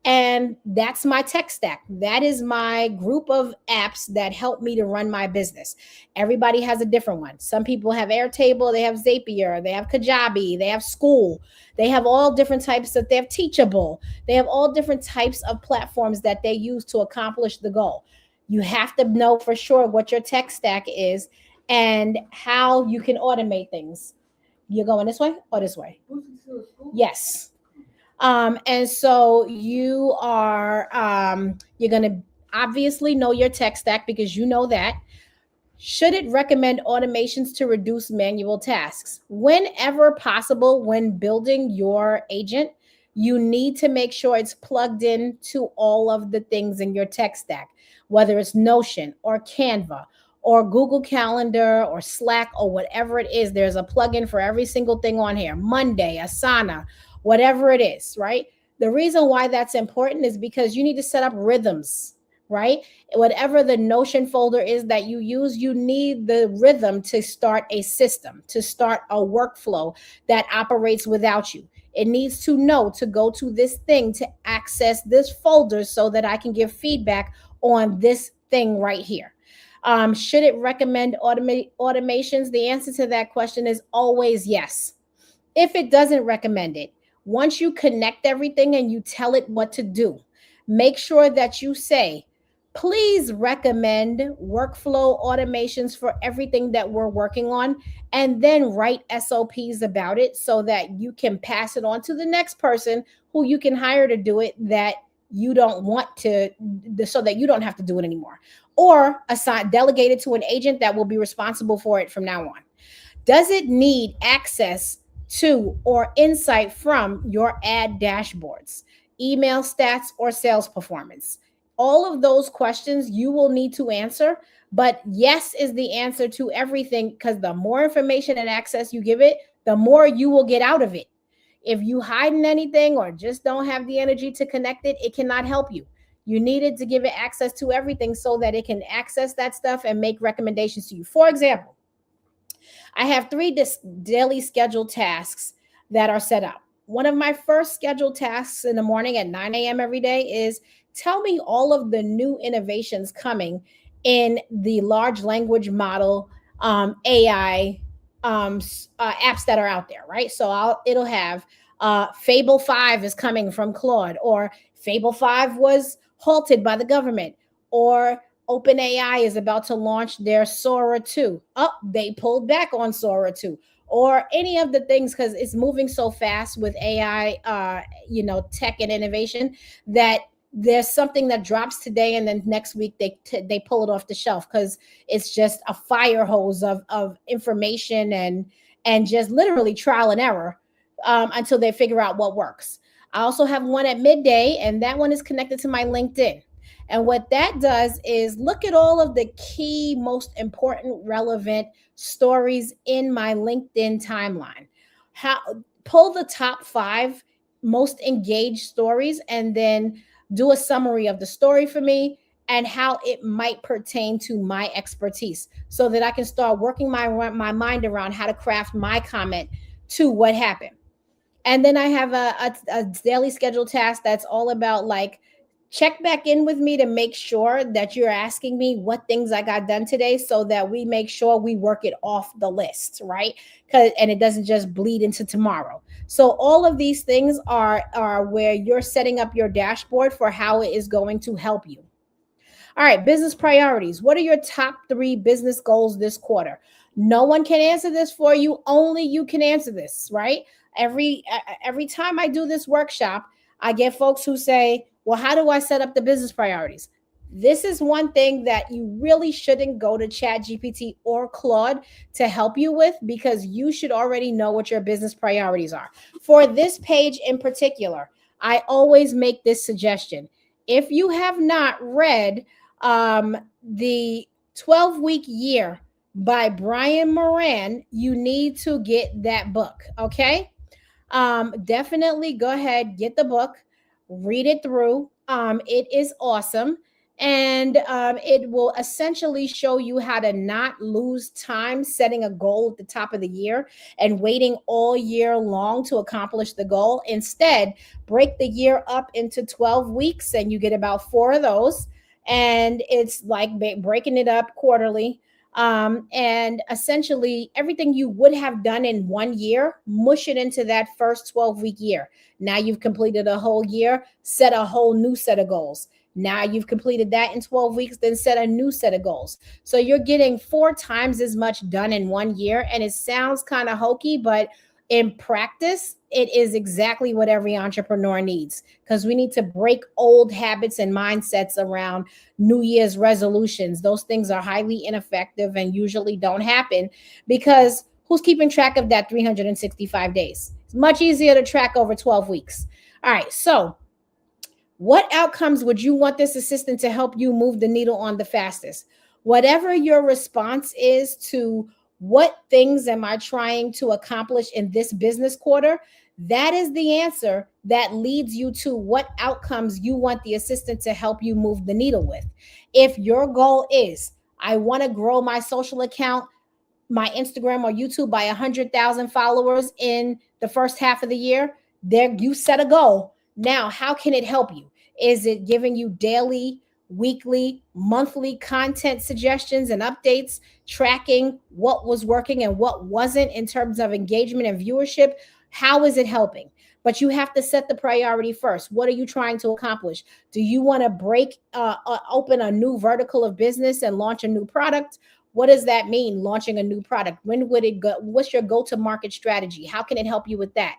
and that's my tech stack. That is my group of apps that help me to run my business. Everybody has a different one. Some people have Airtable, they have Zapier, they have Kajabi, they have School. They have all different types of, they have Teachable. They have all different types of platforms that they use to accomplish the goal. You have to know for sure what your tech stack is and how you can automate things. You're going this way or this way? Yes. And so you are, you're going to obviously know your tech stack because you know that. Should it recommend automations to reduce manual tasks? Whenever possible, when building your agent, you need to make sure it's plugged in to all of the things in your tech stack, whether it's Notion or Canva or Google Calendar or Slack or whatever it is. There's a plugin for every single thing on here. Monday, Asana, whatever it is, right? The reason why that's important is because you need to set up rhythms, right? Whatever the Notion folder is that you use, you need the rhythm to start a system, to start a workflow that operates without you. It needs to know to go to this thing to access this folder so that I can give feedback on this thing right here. Should it recommend automations? The answer to that question is always yes. If it doesn't recommend it, once you connect everything and you tell it what to do, make sure that you say, please recommend workflow automations for everything that we're working on, and then write SOPs about it so that you can pass it on to the next person who you can hire to do it that you don't want to, so that you don't have to do it anymore, or delegate it to an agent that will be responsible for it from now on. Does it need access to or insight from your ad dashboards? email stats, or sales performance? All of those questions you will need to answer, but yes is the answer to everything, because the more information and access you give it, the more you will get out of it. If you hiding anything or just don't have the energy to connect it, it cannot help you. You needed to give it access to everything so that it can access that stuff and make recommendations to you. For example, I have three daily scheduled tasks that are set up. One of my first scheduled tasks in the morning at 9 a.m. every day is tell me all of the new innovations coming in the large language model AI apps that are out there, right? So it'll have Fable 5 is coming from Claude, or Fable 5 was halted by the government, or OpenAI is about to launch their Sora 2. Oh, they pulled back on Sora 2. Or any of the things, because it's moving so fast with AI, tech and innovation, that there's something that drops today and then next week they pull it off the shelf because it's just a fire hose of information and just literally trial and error until they figure out what works. I also have one at midday, and that one is connected to my LinkedIn. And what that does is look at all of the key, most important, relevant stories in my LinkedIn timeline. How pull the top 5 most engaged stories and then do a summary of the story for me and how it might pertain to my expertise so that I can start working my mind around how to craft my comment to what happened. And then I have a daily scheduled task that's all about like, check back in with me to make sure that you're asking me what things I got done today so that we make sure we work it off the list, right? And it doesn't just bleed into tomorrow. So all of these things are where you're setting up your dashboard for how it is going to help you. All right, business priorities. What are your top 3 business goals this quarter? No one can answer this for you. Only you can answer this, right? Every time I do this workshop, I get folks who say, well, how do I set up the business priorities? This is one thing that you really shouldn't go to ChatGPT or Claude to help you with, because you should already know what your business priorities are. For this page in particular, I always make this suggestion. If you have not read the 12-week year by Brian Moran, you need to get that book, okay? Definitely go ahead, get the book, read it through. It is awesome. And it will essentially show you how to not lose time setting a goal at the top of the year and waiting all year long to accomplish the goal. Instead, break the year up into 12 weeks and you get about 4 of those. And it's like breaking it up quarterly. And essentially everything you would have done in 1 year, mush it into that first 12-week year. Now you've completed a whole year, set a whole new set of goals. Now you've completed that in 12 weeks, then set a new set of goals. So you're getting 4 times as much done in 1 year. And it sounds kind of hokey, but in practice, it is exactly what every entrepreneur needs, because we need to break old habits and mindsets around New Year's resolutions. Those things are highly ineffective and usually don't happen because who's keeping track of that 365 days? It's much easier to track over 12 weeks. All right, so what outcomes would you want this assistant to help you move the needle on the fastest? Whatever your response is to what things am I trying to accomplish in this business quarter, that is the answer that leads you to what outcomes you want the assistant to help you move the needle with. If your goal is, I want to grow my social account, my Instagram or YouTube by 100,000 followers in the first half of the year, there you set a goal. Now, how can it help you? Is it giving you daily, weekly, monthly content suggestions and updates, tracking what was working and what wasn't in terms of engagement and viewership? How is it helping? But you have to set the priority first. What are you trying to accomplish? Do you want to open a new vertical of business and launch a new product? What does that mean, launching a new product? When would it go? What's your go-to-market strategy? How can it help you with that?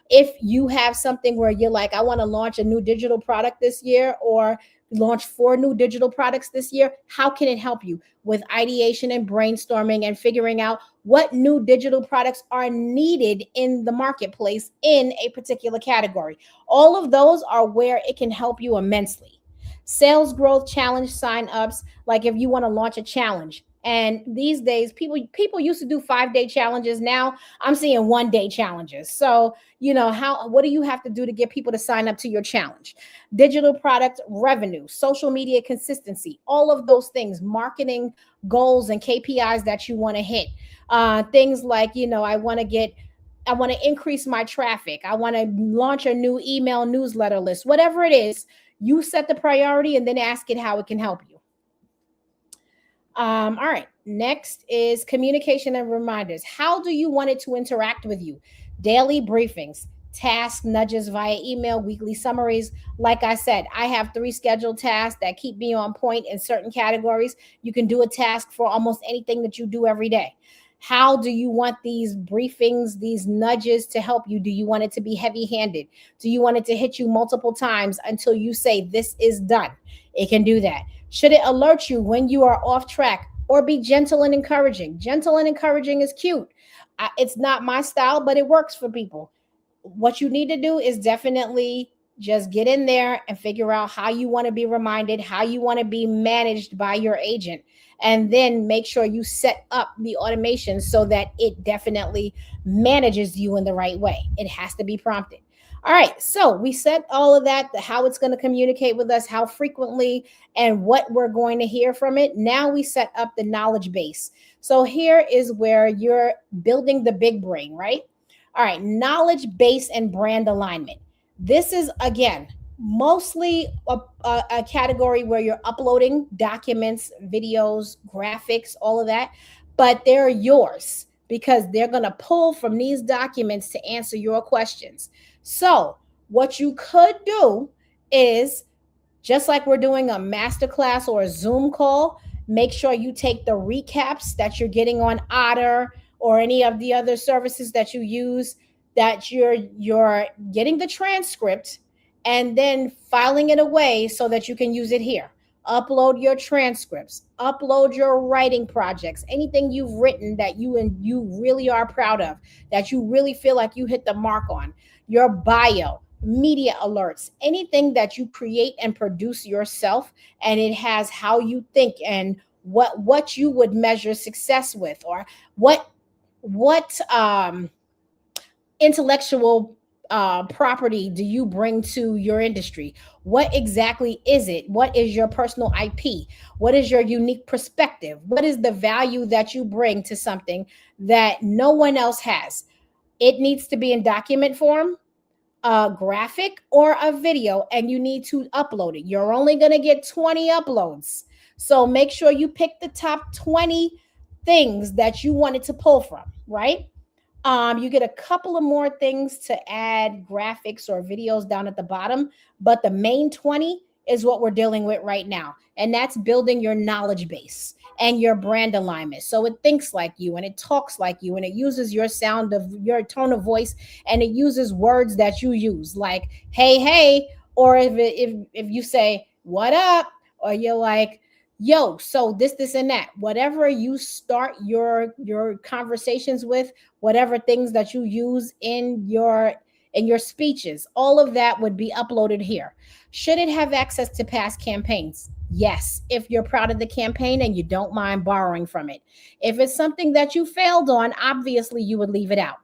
If you have something where you're like, I want to launch a new digital product this year, or launch 4 new digital products this year, how can it help you with ideation and brainstorming and figuring out what new digital products are needed in the marketplace in a particular category? All of those are where it can help you immensely. Sales growth challenge sign-ups, like if you want to launch a challenge. And these days, people used to do 5-day challenges. Now I'm seeing 1-day challenges. So, what do you have to do to get people to sign up to your challenge? Digital product revenue, social media consistency, all of those things, marketing goals and KPIs that you want to hit. Things like, I want to increase my traffic. I want to launch a new email newsletter list, whatever it is. You set the priority and then ask it how it can help you. All right. Next is communication and reminders. How do you want it to interact with you? Daily briefings, task nudges via email, weekly summaries. Like I said, I have 3 scheduled tasks that keep me on point in certain categories. You can do a task for almost anything that you do every day. How do you want these briefings, these nudges to help you? Do you want it to be heavy handed? Do you want it to hit you multiple times until you say, this is done? It can do that. Should it alert you when you are off track, or be gentle and encouraging? Gentle and encouraging is cute. It's not my style, but it works for people. What you need to do is definitely just get in there and figure out how you want to be reminded, how you want to be managed by your agent, and then make sure you set up the automation so that it definitely manages you in the right way. It has to be prompted. All right, so we set all of that, how it's going to communicate with us, how frequently, and what we're going to hear from it. Now we set up the knowledge base. So here is where you're building the big brain, right? All right, knowledge base and brand alignment. This is, again, mostly a category where you're uploading documents, videos, graphics, all of that, but they're yours because they're going to pull from these documents to answer your questions. So what you could do is, just like we're doing a masterclass or a Zoom call, make sure you take the recaps that you're getting on Otter or any of the other services that you use, that you're getting the transcript and then filing it away so that you can use it here. Upload your transcripts, upload your writing projects, anything you've written that you really are proud of, that you really feel like you hit the mark on, your bio, media alerts, anything that you create and produce yourself, and it has how you think and what you would measure success with, or what intellectual property do you bring to your industry? What exactly is it? What is your personal IP? What is your unique perspective? What is the value that you bring to something that no one else has? It needs to be in document form, a graphic, or a video, and you need to upload it. You're only going to get 20 uploads. So make sure you pick the top 20 things that you wanted to pull from, right? You get a couple of more things to add graphics or videos down at the bottom, but the main 20 is what we're dealing with right now. And that's building your knowledge base and your brand alignment. So it thinks like you and it talks like you and it uses your sound of your tone of voice, and it uses words that you use, like, hey, or if you say, what up, or you're like, yo, so this and that, whatever you start your conversations with, whatever things that you use in your speeches, all of that would be uploaded here. Should it have access to past campaigns? Yes, if you're proud of the campaign and you don't mind borrowing from it. If it's something that you failed on, obviously you would leave it out.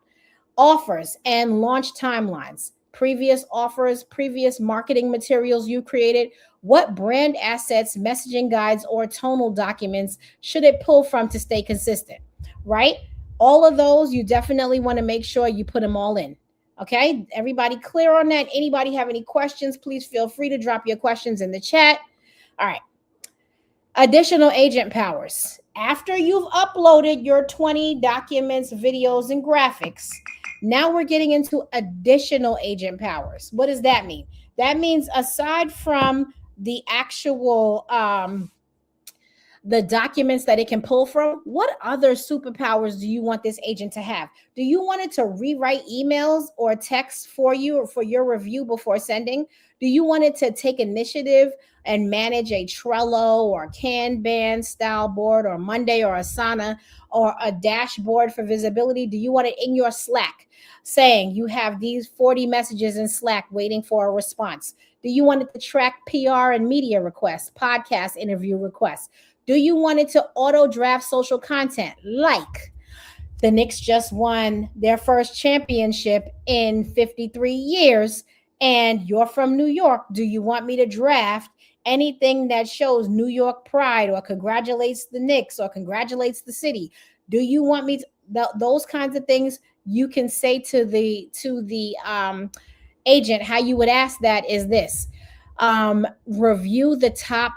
Offers and launch timelines, previous offers, previous marketing materials you created. What brand assets, messaging guides, or tonal documents should it pull from to stay consistent, right? All of those, you definitely want to make sure you put them all in. Okay, everybody clear on that? Anybody have any questions? Please feel free to drop your questions in the chat. All right. Additional agent powers. After you've uploaded your 20 documents, videos, and graphics, now we're getting into additional agent powers. What does that mean? That means aside from the actual the documents that it can pull from. What other superpowers do you want this agent to have? Do you want it to rewrite emails or texts for you or for your review before sending? Do you want it to take initiative and manage a Trello or Kanban style board or Monday or Asana or a dashboard for visibility? Do you want it in your Slack saying you have these 40 messages in Slack waiting for a response? Do you want it to track PR and media requests, podcast interview requests? Do you want it to auto draft social content like the Knicks just won their first championship in 53 years and you're from New York? Do you want me to draft anything that shows New York pride or congratulates the Knicks or congratulates the city? Do you want me to those kinds of things? You can say to the agent, how you would ask that is this: review the top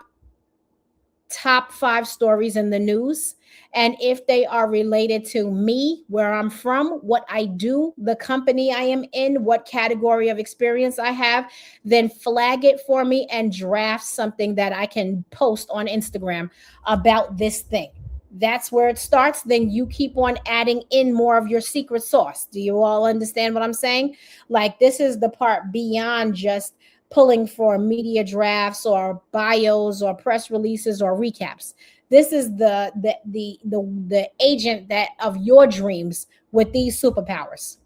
5 stories in the news, and if they are related to me, where I'm from, what I do, the company I am in, what category of experience I have, then flag it for me and draft something that I can post on Instagram about this thing. That's where it starts. Then you keep on adding in more of your secret sauce. Do you all understand what I'm saying? Like, this is the part beyond just pulling for media drafts or bios or press releases or recaps. This is the agent that of your dreams with these superpowers.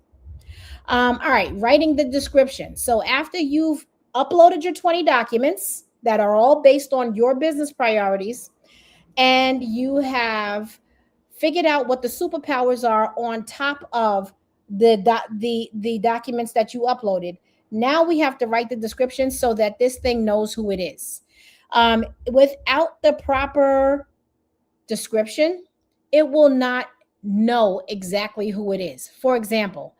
All right, writing the description. So after you've uploaded your 20 documents that are all based on your business priorities, and you have figured out what the superpowers are on top of the documents that you uploaded, now we have to write the description so that this thing knows who it is. Without the proper description, it will not know exactly who it is. For example,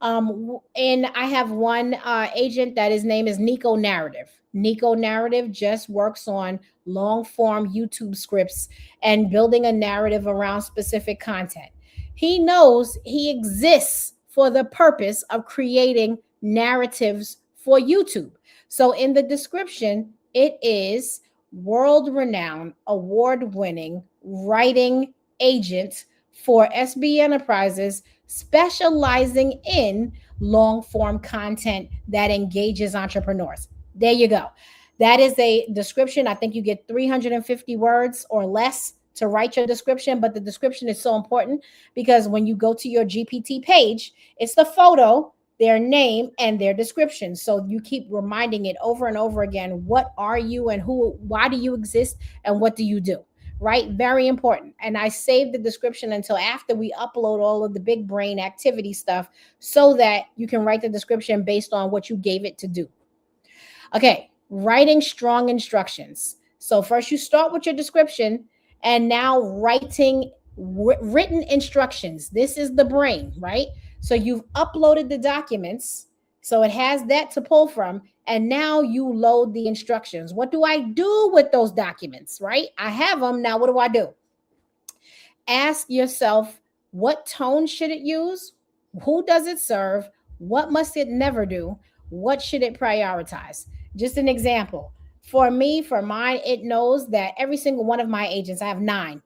and I have one agent that his name is Nico Narrative. Nico Narrative just works on long form YouTube scripts and building a narrative around specific content. He knows he exists for the purpose of creating narratives for YouTube. So in the description, it is world renowned, award winning writing agent for SB Enterprises, specializing in long form content that engages entrepreneurs. There you go. That is a description. I think you get 350 words or less to write your description, but the description is so important because when you go to your GPT page, it's the photo, their name, and their description. So you keep reminding it over and over again. What are you and why do you exist and what do you do? Right? Very important. And I saved the description until after we upload all of the big brain activity stuff so that you can write the description based on what you gave it to do. Okay, writing strong instructions. So first you start with your description and now writing written instructions. This is the brain, right? So you've uploaded the documents, so it has that to pull from, and now you load the instructions. What do I do with those documents, right? I have them, now what do I do? Ask yourself, what tone should it use? Who does it serve? What must it never do? What should it prioritize? Just an example. For me, for mine, it knows that every single one of my agents, I have 9.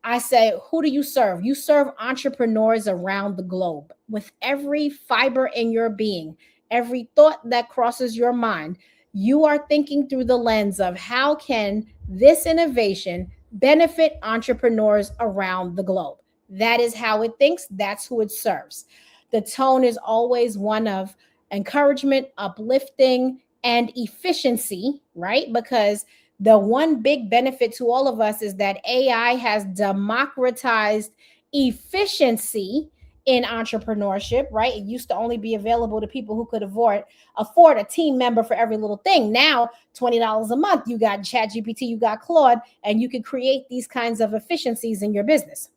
I say, who do you serve? You serve entrepreneurs around the globe. With every fiber in your being, every thought that crosses your mind, you are thinking through the lens of how can this innovation benefit entrepreneurs around the globe? That is how it thinks. That's who it serves. The tone is always one of encouragement, uplifting, and efficiency, right? Because the one big benefit to all of us is that AI has democratized efficiency in entrepreneurship, right? It used to only be available to people who could afford a team member for every little thing. Now, $20 a month, you got ChatGPT, you got Claude, and you can create these kinds of efficiencies in your business.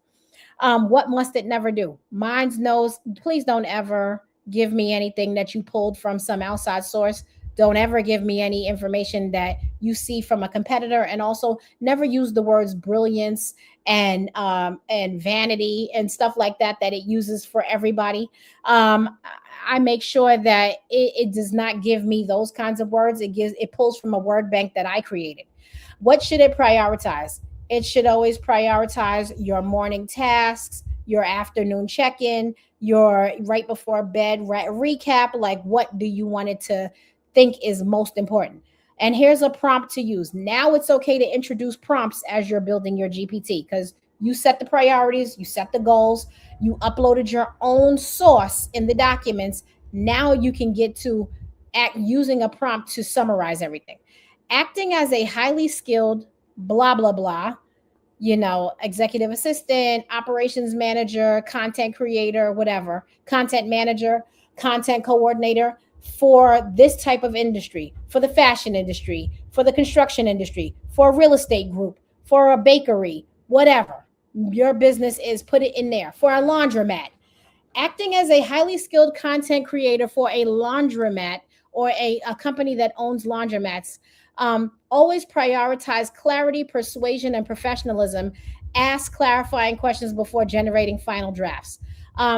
What must it never do? Mine knows, please don't ever give me anything that you pulled from some outside source. Don't ever give me any information that you see from a competitor, and also never use the words brilliance and vanity and stuff like that it uses for everybody. I make sure that it does not give me those kinds of words. It pulls from a word bank that I created. What should it prioritize? It should always prioritize your morning tasks, your afternoon check-in, your right before bed recap, like what do you want it to think is most important. And here's a prompt to use. Now it's okay to introduce prompts as you're building your GPT, because you set the priorities, you set the goals, you uploaded your own source in the documents. Now you can get to act using a prompt to summarize everything. Acting as a highly skilled blah blah blah, executive assistant, operations manager, content creator, whatever, content manager, content coordinator for this type of industry, for the fashion industry, for the construction industry, for a real estate group, for a bakery, whatever your business is, put it in there. For a laundromat, acting as a highly skilled content creator for a laundromat or a company that owns laundromats. Always prioritize clarity, persuasion, and professionalism. Ask clarifying questions before generating final drafts.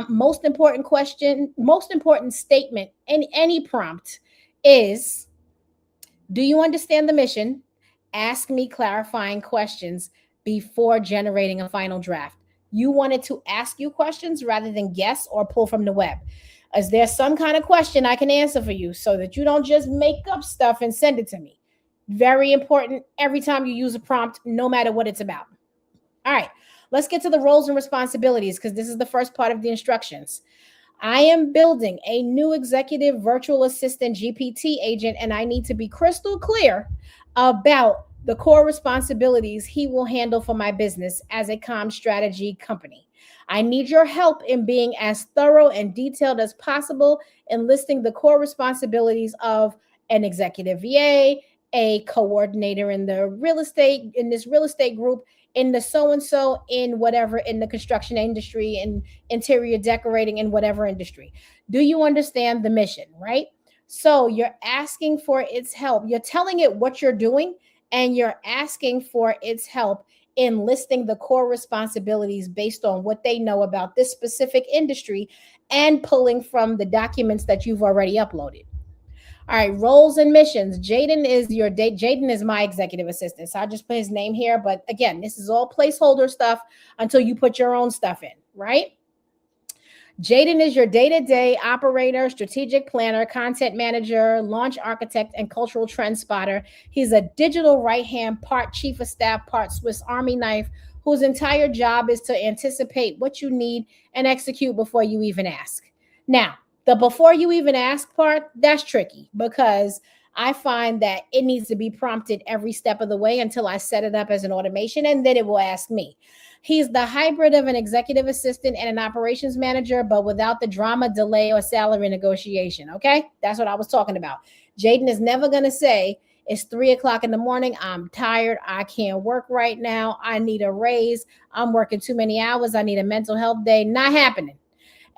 Most important statement in any prompt is, do you understand the mission? Ask me clarifying questions before generating a final draft. You wanted to ask you questions rather than guess or pull from the web. Is there some kind of question I can answer for you so that you don't just make up stuff and send it to me? Very important every time you use a prompt, no matter what it's about. All right, let's get to the roles and responsibilities, because this is the first part of the instructions. I am building a new executive virtual assistant GPT agent, and I need to be crystal clear about the core responsibilities he will handle for my business as a comm strategy company. I need your help in being as thorough and detailed as possible in listing the core responsibilities of an executive VA, a coordinator in this real estate group, in the so and so, in whatever, in the construction industry, in interior decorating, in whatever industry. Do you understand the mission, right? So you're asking for its help. You're telling it what you're doing, and you're asking for its help in listing the core responsibilities based on what they know about this specific industry and pulling from the documents that you've already uploaded. All right, roles and missions. Jaden is my executive assistant. So I just put his name here. But again, this is all placeholder stuff until you put your own stuff in, right? Jaden is your day-to-day operator, strategic planner, content manager, launch architect, and cultural trend spotter. He's a digital right-hand, part chief of staff, part Swiss Army knife, whose entire job is to anticipate what you need and execute before you even ask. Now, the before you even ask part, that's tricky, because I find that it needs to be prompted every step of the way until I set it up as an automation, and then it will ask me. He's the hybrid of an executive assistant and an operations manager, but without the drama, delay, or salary negotiation. Okay, that's what I was talking about. Jaden is never going to say, it's 3:00 in the morning, I'm tired, I can't work right now, I need a raise, I'm working too many hours, I need a mental health day. Not happening.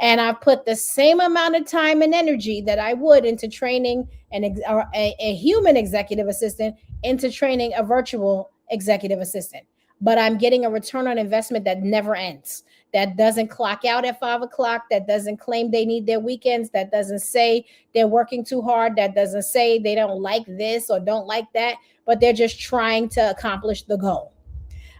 And I've put the same amount of time and energy that I would into training a human executive assistant into training a virtual executive assistant. But I'm getting a return on investment that never ends, that doesn't clock out at 5:00, that doesn't claim they need their weekends, that doesn't say they're working too hard, that doesn't say they don't like this or don't like that, but they're just trying to accomplish the goal.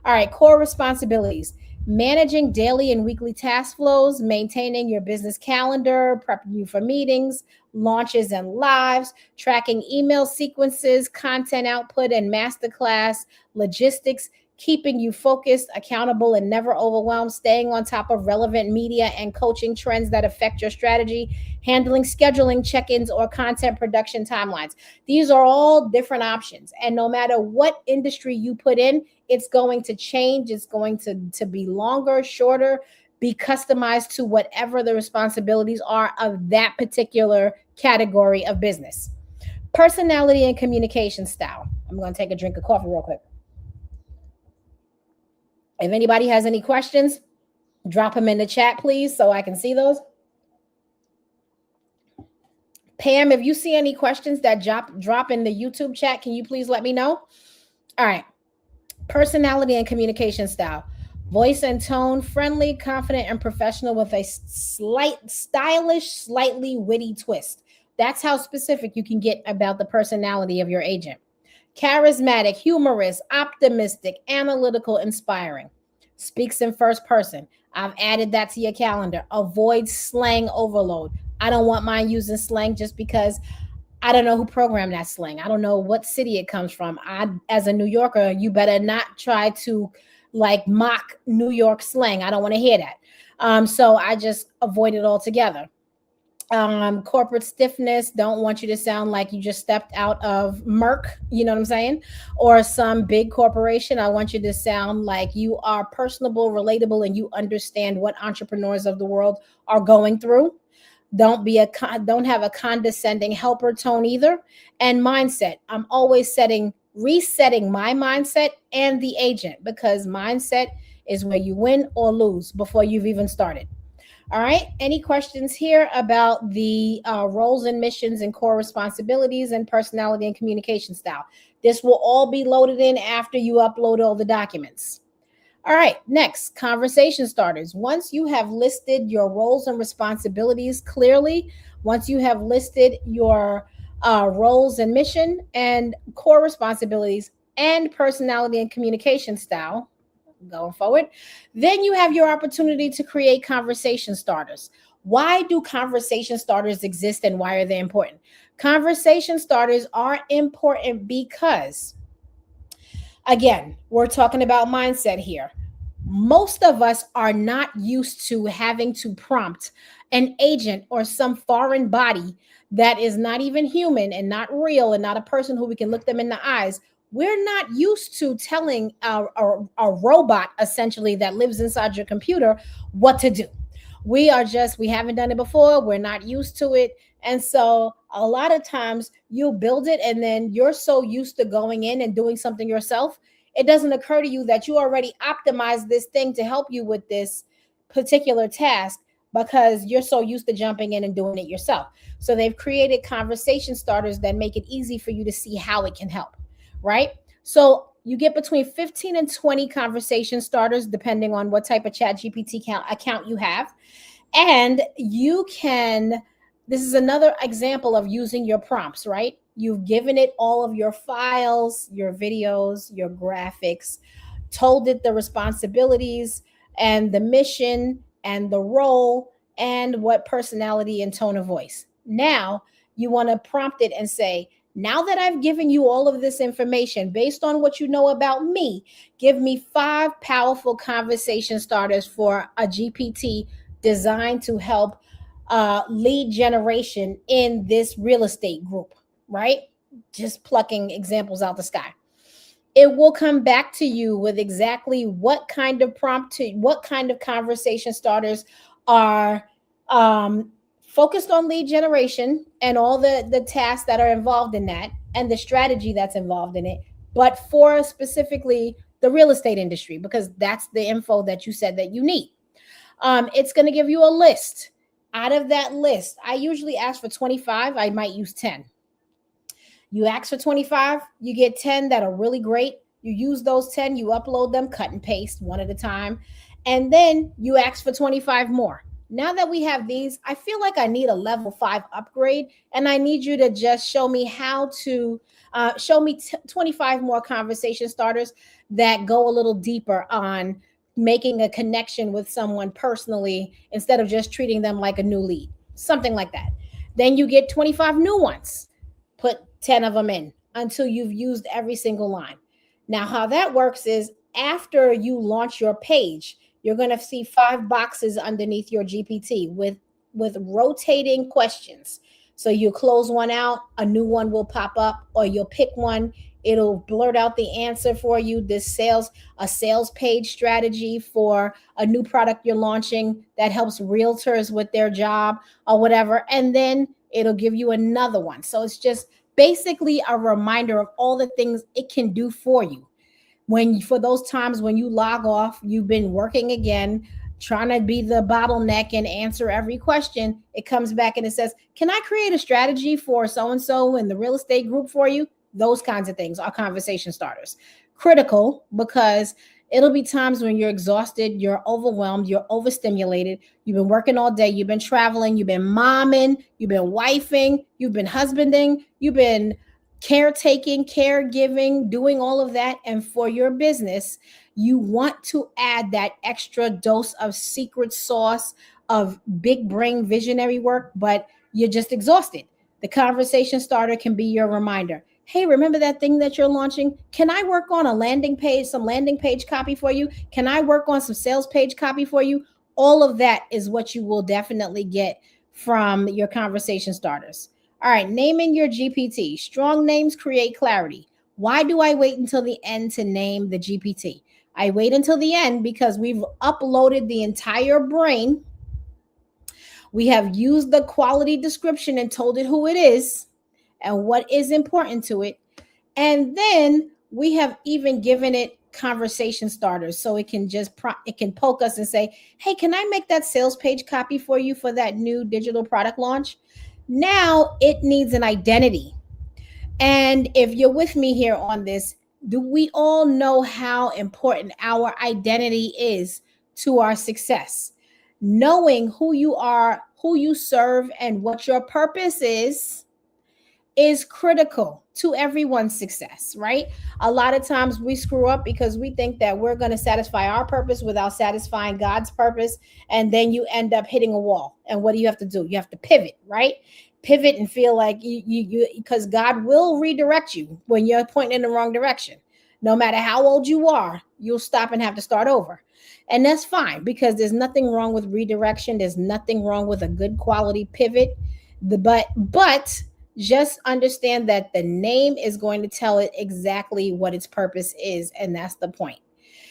All right, core responsibilities. Managing daily and weekly task flows, maintaining your business calendar, prepping you for meetings, launches and lives, tracking email sequences, content output and masterclass, logistics, keeping you focused, accountable, and never overwhelmed, staying on top of relevant media and coaching trends that affect your strategy, handling scheduling check-ins or content production timelines. These are all different options. And no matter what industry you put in, it's going to change. It's going to be longer, shorter, be customized to whatever the responsibilities are of that particular category of business. Personality and communication style. I'm going to take a drink of coffee real quick. If anybody has any questions, drop them in the chat, please, so I can see those. Pam, if you see any questions that drop in the YouTube chat, can you please let me know? All right. Personality and communication style. Voice and tone, friendly, confident, and professional with a stylish, slightly witty twist. That's how specific you can get about the personality of your agent. Charismatic, humorous, optimistic, analytical, inspiring. Speaks in first person. I've added that to your calendar. Avoid slang overload. I don't want mine using slang just because I don't know who programmed that slang. I don't know what city it comes from. I, as a New Yorker, you better not try to like mock New York slang. I don't want to hear that. So I just avoid it altogether. Corporate stiffness, don't want you to sound like you just stepped out of Merck, you know what I'm saying, or some big corporation. I want you to sound like you are personable, relatable, and you understand what entrepreneurs of the world are going through. Don't have a condescending helper tone either. And mindset, I'm always resetting my mindset and the agent, because mindset is where you win or lose before you've even started. All right. Any questions here about the roles and missions and core responsibilities and personality and communication style? This will all be loaded in after you upload all the documents. All right. Next, conversation starters. Once you have listed your roles and responsibilities clearly, once you have listed your roles and mission and core responsibilities and personality and communication style, going forward, then you have your opportunity to create conversation starters. Why do conversation starters exist and why are they important? Conversation starters are important because, again, we're talking about mindset here. Most of us are not used to having to prompt an agent or some foreign body that is not even human and not real and not a person who we can look them in the eyes. We're not used to telling a robot essentially that lives inside your computer what to do. We haven't done it before. We're not used to it. And so a lot of times you build it and then you're so used to going in and doing something yourself, it doesn't occur to you that you already optimized this thing to help you with this particular task because you're so used to jumping in and doing it yourself. So they've created conversation starters that make it easy for you to see how it can help, right? So you get between 15 and 20 conversation starters, depending on what type of chat GPT account you have. And you can, this is another example of using your prompts, right? You've given it all of your files, your videos, your graphics, told it the responsibilities and the mission and the role and what personality and tone of voice. Now you want to prompt it and say, now that I've given you all of this information based on what you know about me, give me 5 powerful conversation starters for a GPT designed to help lead generation in this real estate group, right? Just plucking examples out the sky. It will come back to you with exactly what kind of what kind of conversation starters are focused on lead generation and all the tasks that are involved in that and the strategy that's involved in it, but for specifically the real estate industry, because that's the info that you said that you need. It's going to give you a list. Out of that list, I usually ask for 25. I might use 10. You ask for 25, you get 10 that are really great. You use those 10, you upload them, cut and paste one at a time. And then you ask for 25 more. Now that we have these, I feel like I need a level 5 upgrade, and I need you to just show me how to show me 25 more conversation starters that go a little deeper on making a connection with someone personally instead of just treating them like a new lead, something like that. Then you get 25 new ones. Put 10 of them in until you've used every single line. Now, how that works is after you launch your page, you're going to see 5 boxes underneath your GPT with rotating questions. So you close one out, a new one will pop up, or you'll pick one. It'll blurt out the answer for you. A sales page strategy for a new product you're launching that helps realtors with their job or whatever. And then it'll give you another one. So it's just basically a reminder of all the things it can do for you. For those times when you log off, you've been working again, trying to be the bottleneck and answer every question, it comes back and it says, can I create a strategy for so-and-so in the real estate group for you? Those kinds of things are conversation starters. Critical, because it'll be times when you're exhausted, you're overwhelmed, you're overstimulated, you've been working all day, you've been traveling, you've been momming, you've been wifing, you've been husbanding, you've been caretaking, caregiving, doing all of that. And for your business, you want to add that extra dose of secret sauce of big brain visionary work, but you're just exhausted. The conversation starter can be your reminder. Hey, remember that thing that you're launching? Can I work on a landing page, some landing page copy for you? Can I work on some sales page copy for you? All of that is what you will definitely get from your conversation starters. All right, naming your GPT. Strong names create clarity. Why do I wait until the end to name the GPT? I wait until the end because we've uploaded the entire brain. We have used the quality description and told it who it is and what is important to it. And then we have even given it conversation starters so it can just it can poke us and say, hey, can I make that sales page copy for you for that new digital product launch? Now it needs an identity. And if you're with me here on this, do we all know how important our identity is to our success? Knowing who you are, who you serve, and what your purpose is critical to everyone's success, right? A lot of times we screw up because we think that we're going to satisfy our purpose without satisfying God's purpose. And then you end up hitting a wall. And what do you have to do? You have to pivot, right? Pivot and feel like because God will redirect you when you're pointing in the wrong direction. No matter how old you are, you'll stop and have to start over. And that's fine because there's nothing wrong with redirection. There's nothing wrong with a good quality pivot. But just understand that the name is going to tell it exactly what its purpose is. And that's the point.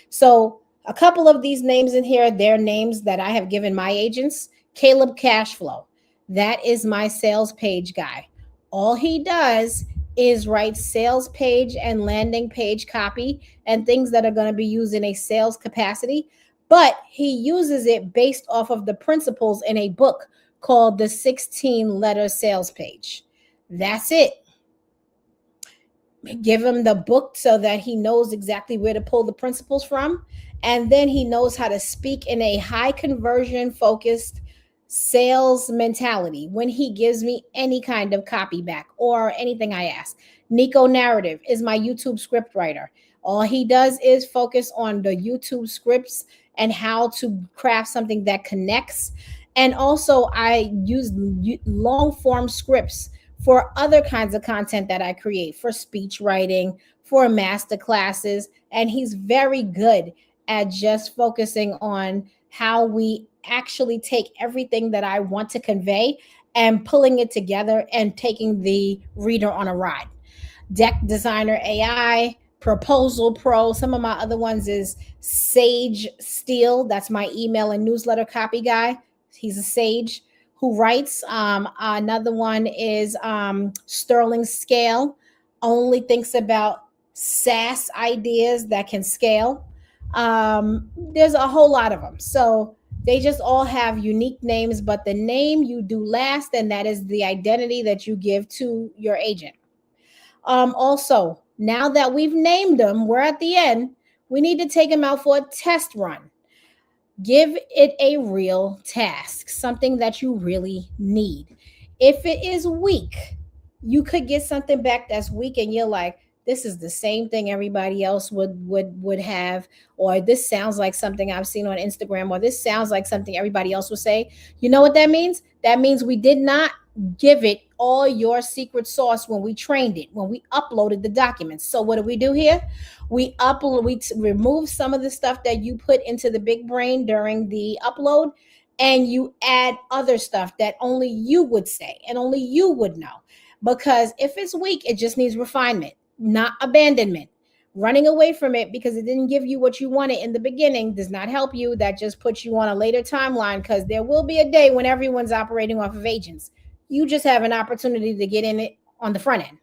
So a couple of these names in here, they're names that I have given my agents. Caleb Cashflow. That is my sales page guy. All he does is write sales page and landing page copy and things that are going to be used in a sales capacity. But he uses it based off of the principles in a book called the 16 letter sales page. That's it. Give him the book so that he knows exactly where to pull the principles from. And then he knows how to speak in a high conversion focused sales mentality when he gives me any kind of copy back or anything I ask. Nico Narrative is my YouTube script writer. All he does is focus on the YouTube scripts and how to craft something that connects. And also I use long form scripts for other kinds of content that I create, for speech writing, for master classes. And he's very good at just focusing on how we actually take everything that I want to convey and pulling it together and taking the reader on a ride. Deck Designer AI, Proposal Pro. Some of my other ones is Sage Steele. That's my email and newsletter copy guy. He's a sage who writes. Another one is Sterling Scale. Only thinks about SaaS ideas that can scale. There's a whole lot of them. So they just all have unique names, but the name you do last, and that is the identity that you give to your agent. Also, now that we've named them, we're at the end. We need to take them out for a test run. Give it a real task, something that you really need. If it is weak, you could get something back that's weak and you're like, this is the same thing everybody else would have, or this sounds like something I've seen on Instagram, or this sounds like something everybody else would say. You know what that means? That means we did not give it all your secret sauce when we trained it, when we uploaded the documents. So what do we do here? We remove some of the stuff that you put into the big brain during the upload, and you add other stuff that only you would say and only you would know. Because if it's weak, it just needs refinement, not abandonment. Running away from it because it didn't give you what you wanted in the beginning does not help you. That just puts you on a later timeline, because there will be a day when everyone's operating off of agents. You just have an opportunity to get in it on the front end.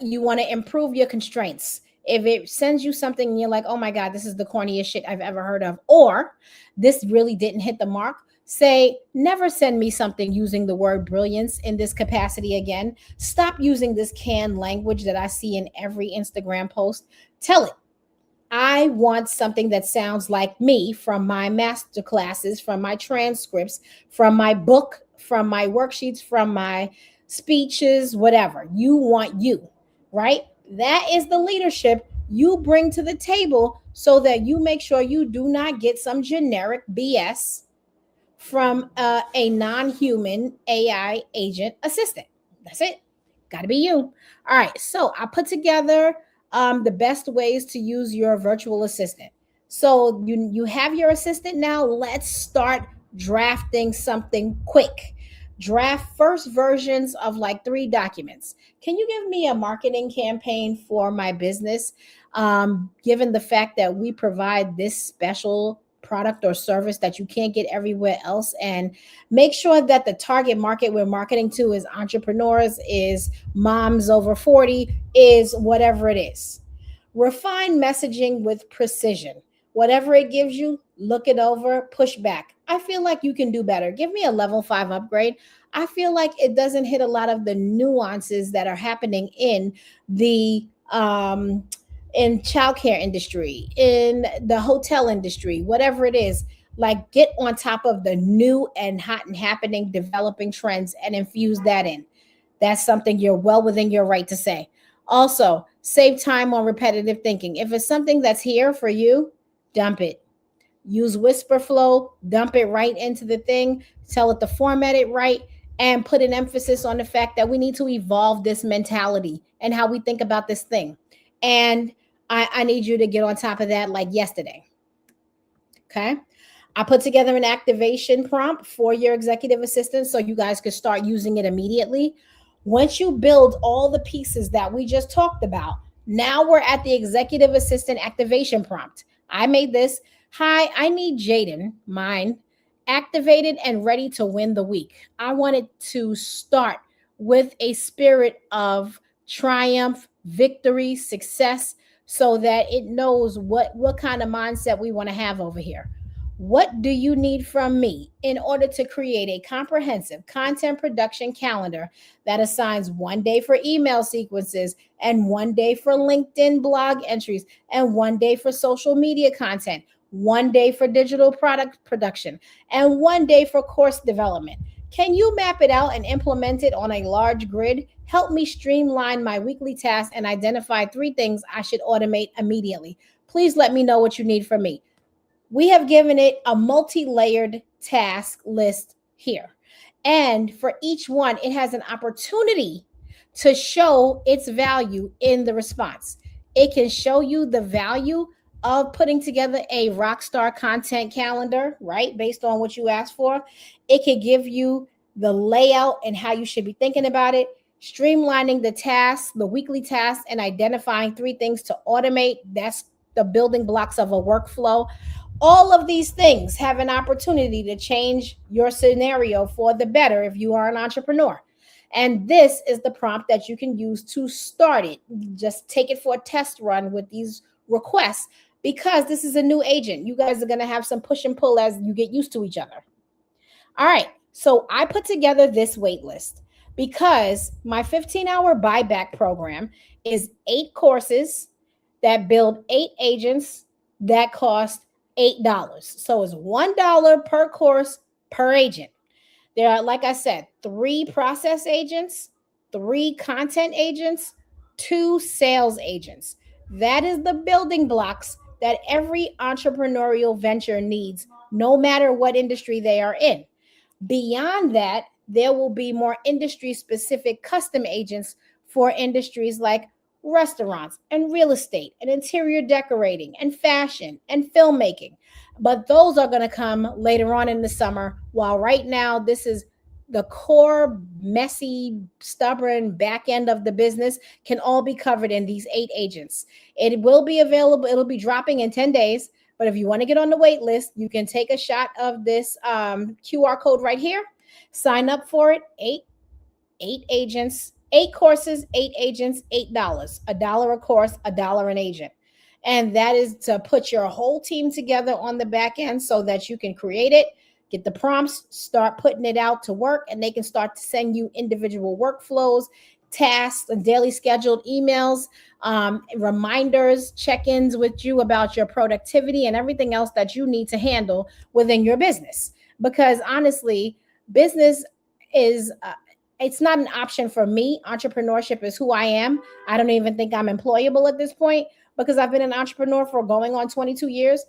You want to improve your constraints. If it sends you something and you're like, oh my God, this is the corniest shit I've ever heard of, or this really didn't hit the mark, say, never send me something using the word brilliance in this capacity again. Stop using this canned language that I see in every Instagram post. Tell it, I want something that sounds like me, from my master classes, from my transcripts, from my book, from my worksheets, from my speeches, whatever. You want you, right? That is the leadership you bring to the table so that you make sure you do not get some generic BS from a non-human AI agent assistant. That's it. Got to be you. All right. So I put together the best ways to use your virtual assistant. So you have your assistant now. Let's start drafting something quick. Draft first versions of like 3 documents. Can you give me a marketing campaign for my business? Given the fact that we provide this special product or service that you can't get everywhere else, and make sure that the target market we're marketing to is entrepreneurs, is moms over 40, is whatever it is. Refine messaging with precision. Whatever it gives you, look it over, push back. I feel like you can do better. Give me a level 5 upgrade. I feel like it doesn't hit a lot of the nuances that are happening the um in childcare industry, in the hotel industry, whatever it is. Like, get on top of the new and hot and happening developing trends and infuse that in. That's something you're well within your right to say. Also, save time on repetitive thinking. If it's something that's here for you, dump it. Use whisper flow, dump it right into the thing, tell it to format it right, and put an emphasis on the fact that we need to evolve this mentality and how we think about this thing. And I need you to get on top of that like yesterday. Okay. I put together an activation prompt for your executive assistant so you guys could start using it immediately. Once you build all the pieces that we just talked about, now we're at the executive assistant activation prompt. I made this. Hi, I need Jaden, mine, activated and ready to win the week. I wanted to start with a spirit of triumph, victory, success, so that it knows what kind of mindset we want to have over here. What do you need from me in order to create a comprehensive content production calendar that assigns 1 day for email sequences, and 1 day for LinkedIn blog entries, and 1 day for social media content, 1 day for digital product production, and 1 day for course development? Can you map it out and implement it on a large grid? Help me streamline my weekly tasks and identify 3 things I should automate immediately. Please let me know what you need from me. We have given it a multi-layered task list here. And for each one, it has an opportunity to show its value in the response. It can show you the value of putting together a rockstar content calendar, right? Based on what you asked for. It can give you the layout and how you should be thinking about it, streamlining the tasks, the weekly tasks, and identifying 3 things to automate. That's the building blocks of a workflow. All of these things have an opportunity to change your scenario for the better if you are an entrepreneur. And this is the prompt that you can use to start it. Just take it for a test run with these requests, because this is a new agent. You guys are going to have some push and pull as you get used to each other. All right. So I put together this wait list because my 15-hour buyback program is 8 courses that build 8 agents that cost $8. So it's $1 per course per agent. There are, like I said, 3 process agents, 3 content agents, 2 sales agents. That is the building blocks that every entrepreneurial venture needs, no matter what industry they are in. Beyond that, there will be more industry specific custom agents for industries like restaurants and real estate and interior decorating and fashion and filmmaking. But those are going to come later on in the summer, while right now, this is the core, messy, stubborn back end of the business can all be covered in these 8 agents. It will be available. It'll be dropping in 10 days. But if you want to get on the wait list, you can take a shot of this QR code right here. Sign up for it. Eight agents, 8 courses, 8 agents, $8. $1 a course, $1 an agent. And that is to put your whole team together on the back end so that you can create it, get the prompts, start putting it out to work, and they can start to send you individual workflows, tasks, and daily scheduled emails, reminders, check-ins with you about your productivity and everything else that you need to handle within your business. Because honestly, business is it's not an option for me. Entrepreneurship is who I am. I don't even think I'm employable at this point because I've been an entrepreneur for going on 22 years,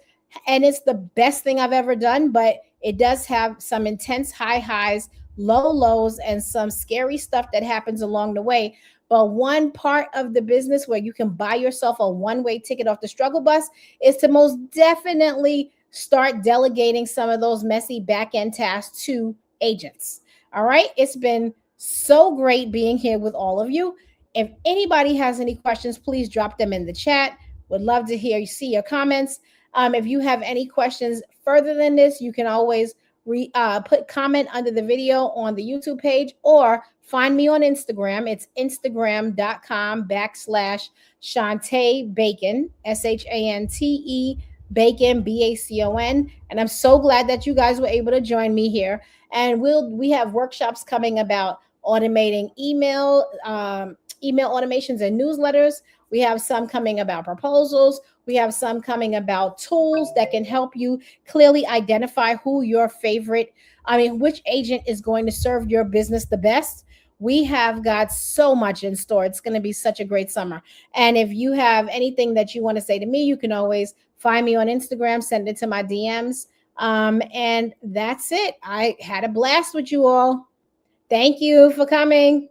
and it's the best thing I've ever done. But it does have some intense high highs, low lows, and some scary stuff that happens along the way. But one part of the business where you can buy yourself a one-way ticket off the struggle bus is to most definitely start delegating some of those messy back end tasks to agents. All right. It's been so great being here with all of you. If anybody has any questions, please drop them in the chat. Would love to see your comments. If you have any questions further than this, you can always put comment under the video on the YouTube page or find me on Instagram. It's instagram.com/Shantae Bacon, SHANTE Bacon, BACON. And I'm so glad that you guys were able to join me here. And we have workshops coming about automating email automations and newsletters. We have some coming about proposals. We have some coming about tools that can help you clearly identify which agent is going to serve your business the best. We have got so much in store. It's going to be such a great summer. And if you have anything that you want to say to me, you can always find me on Instagram, send it to my DMs. And that's it. I had a blast with you all. Thank you for coming.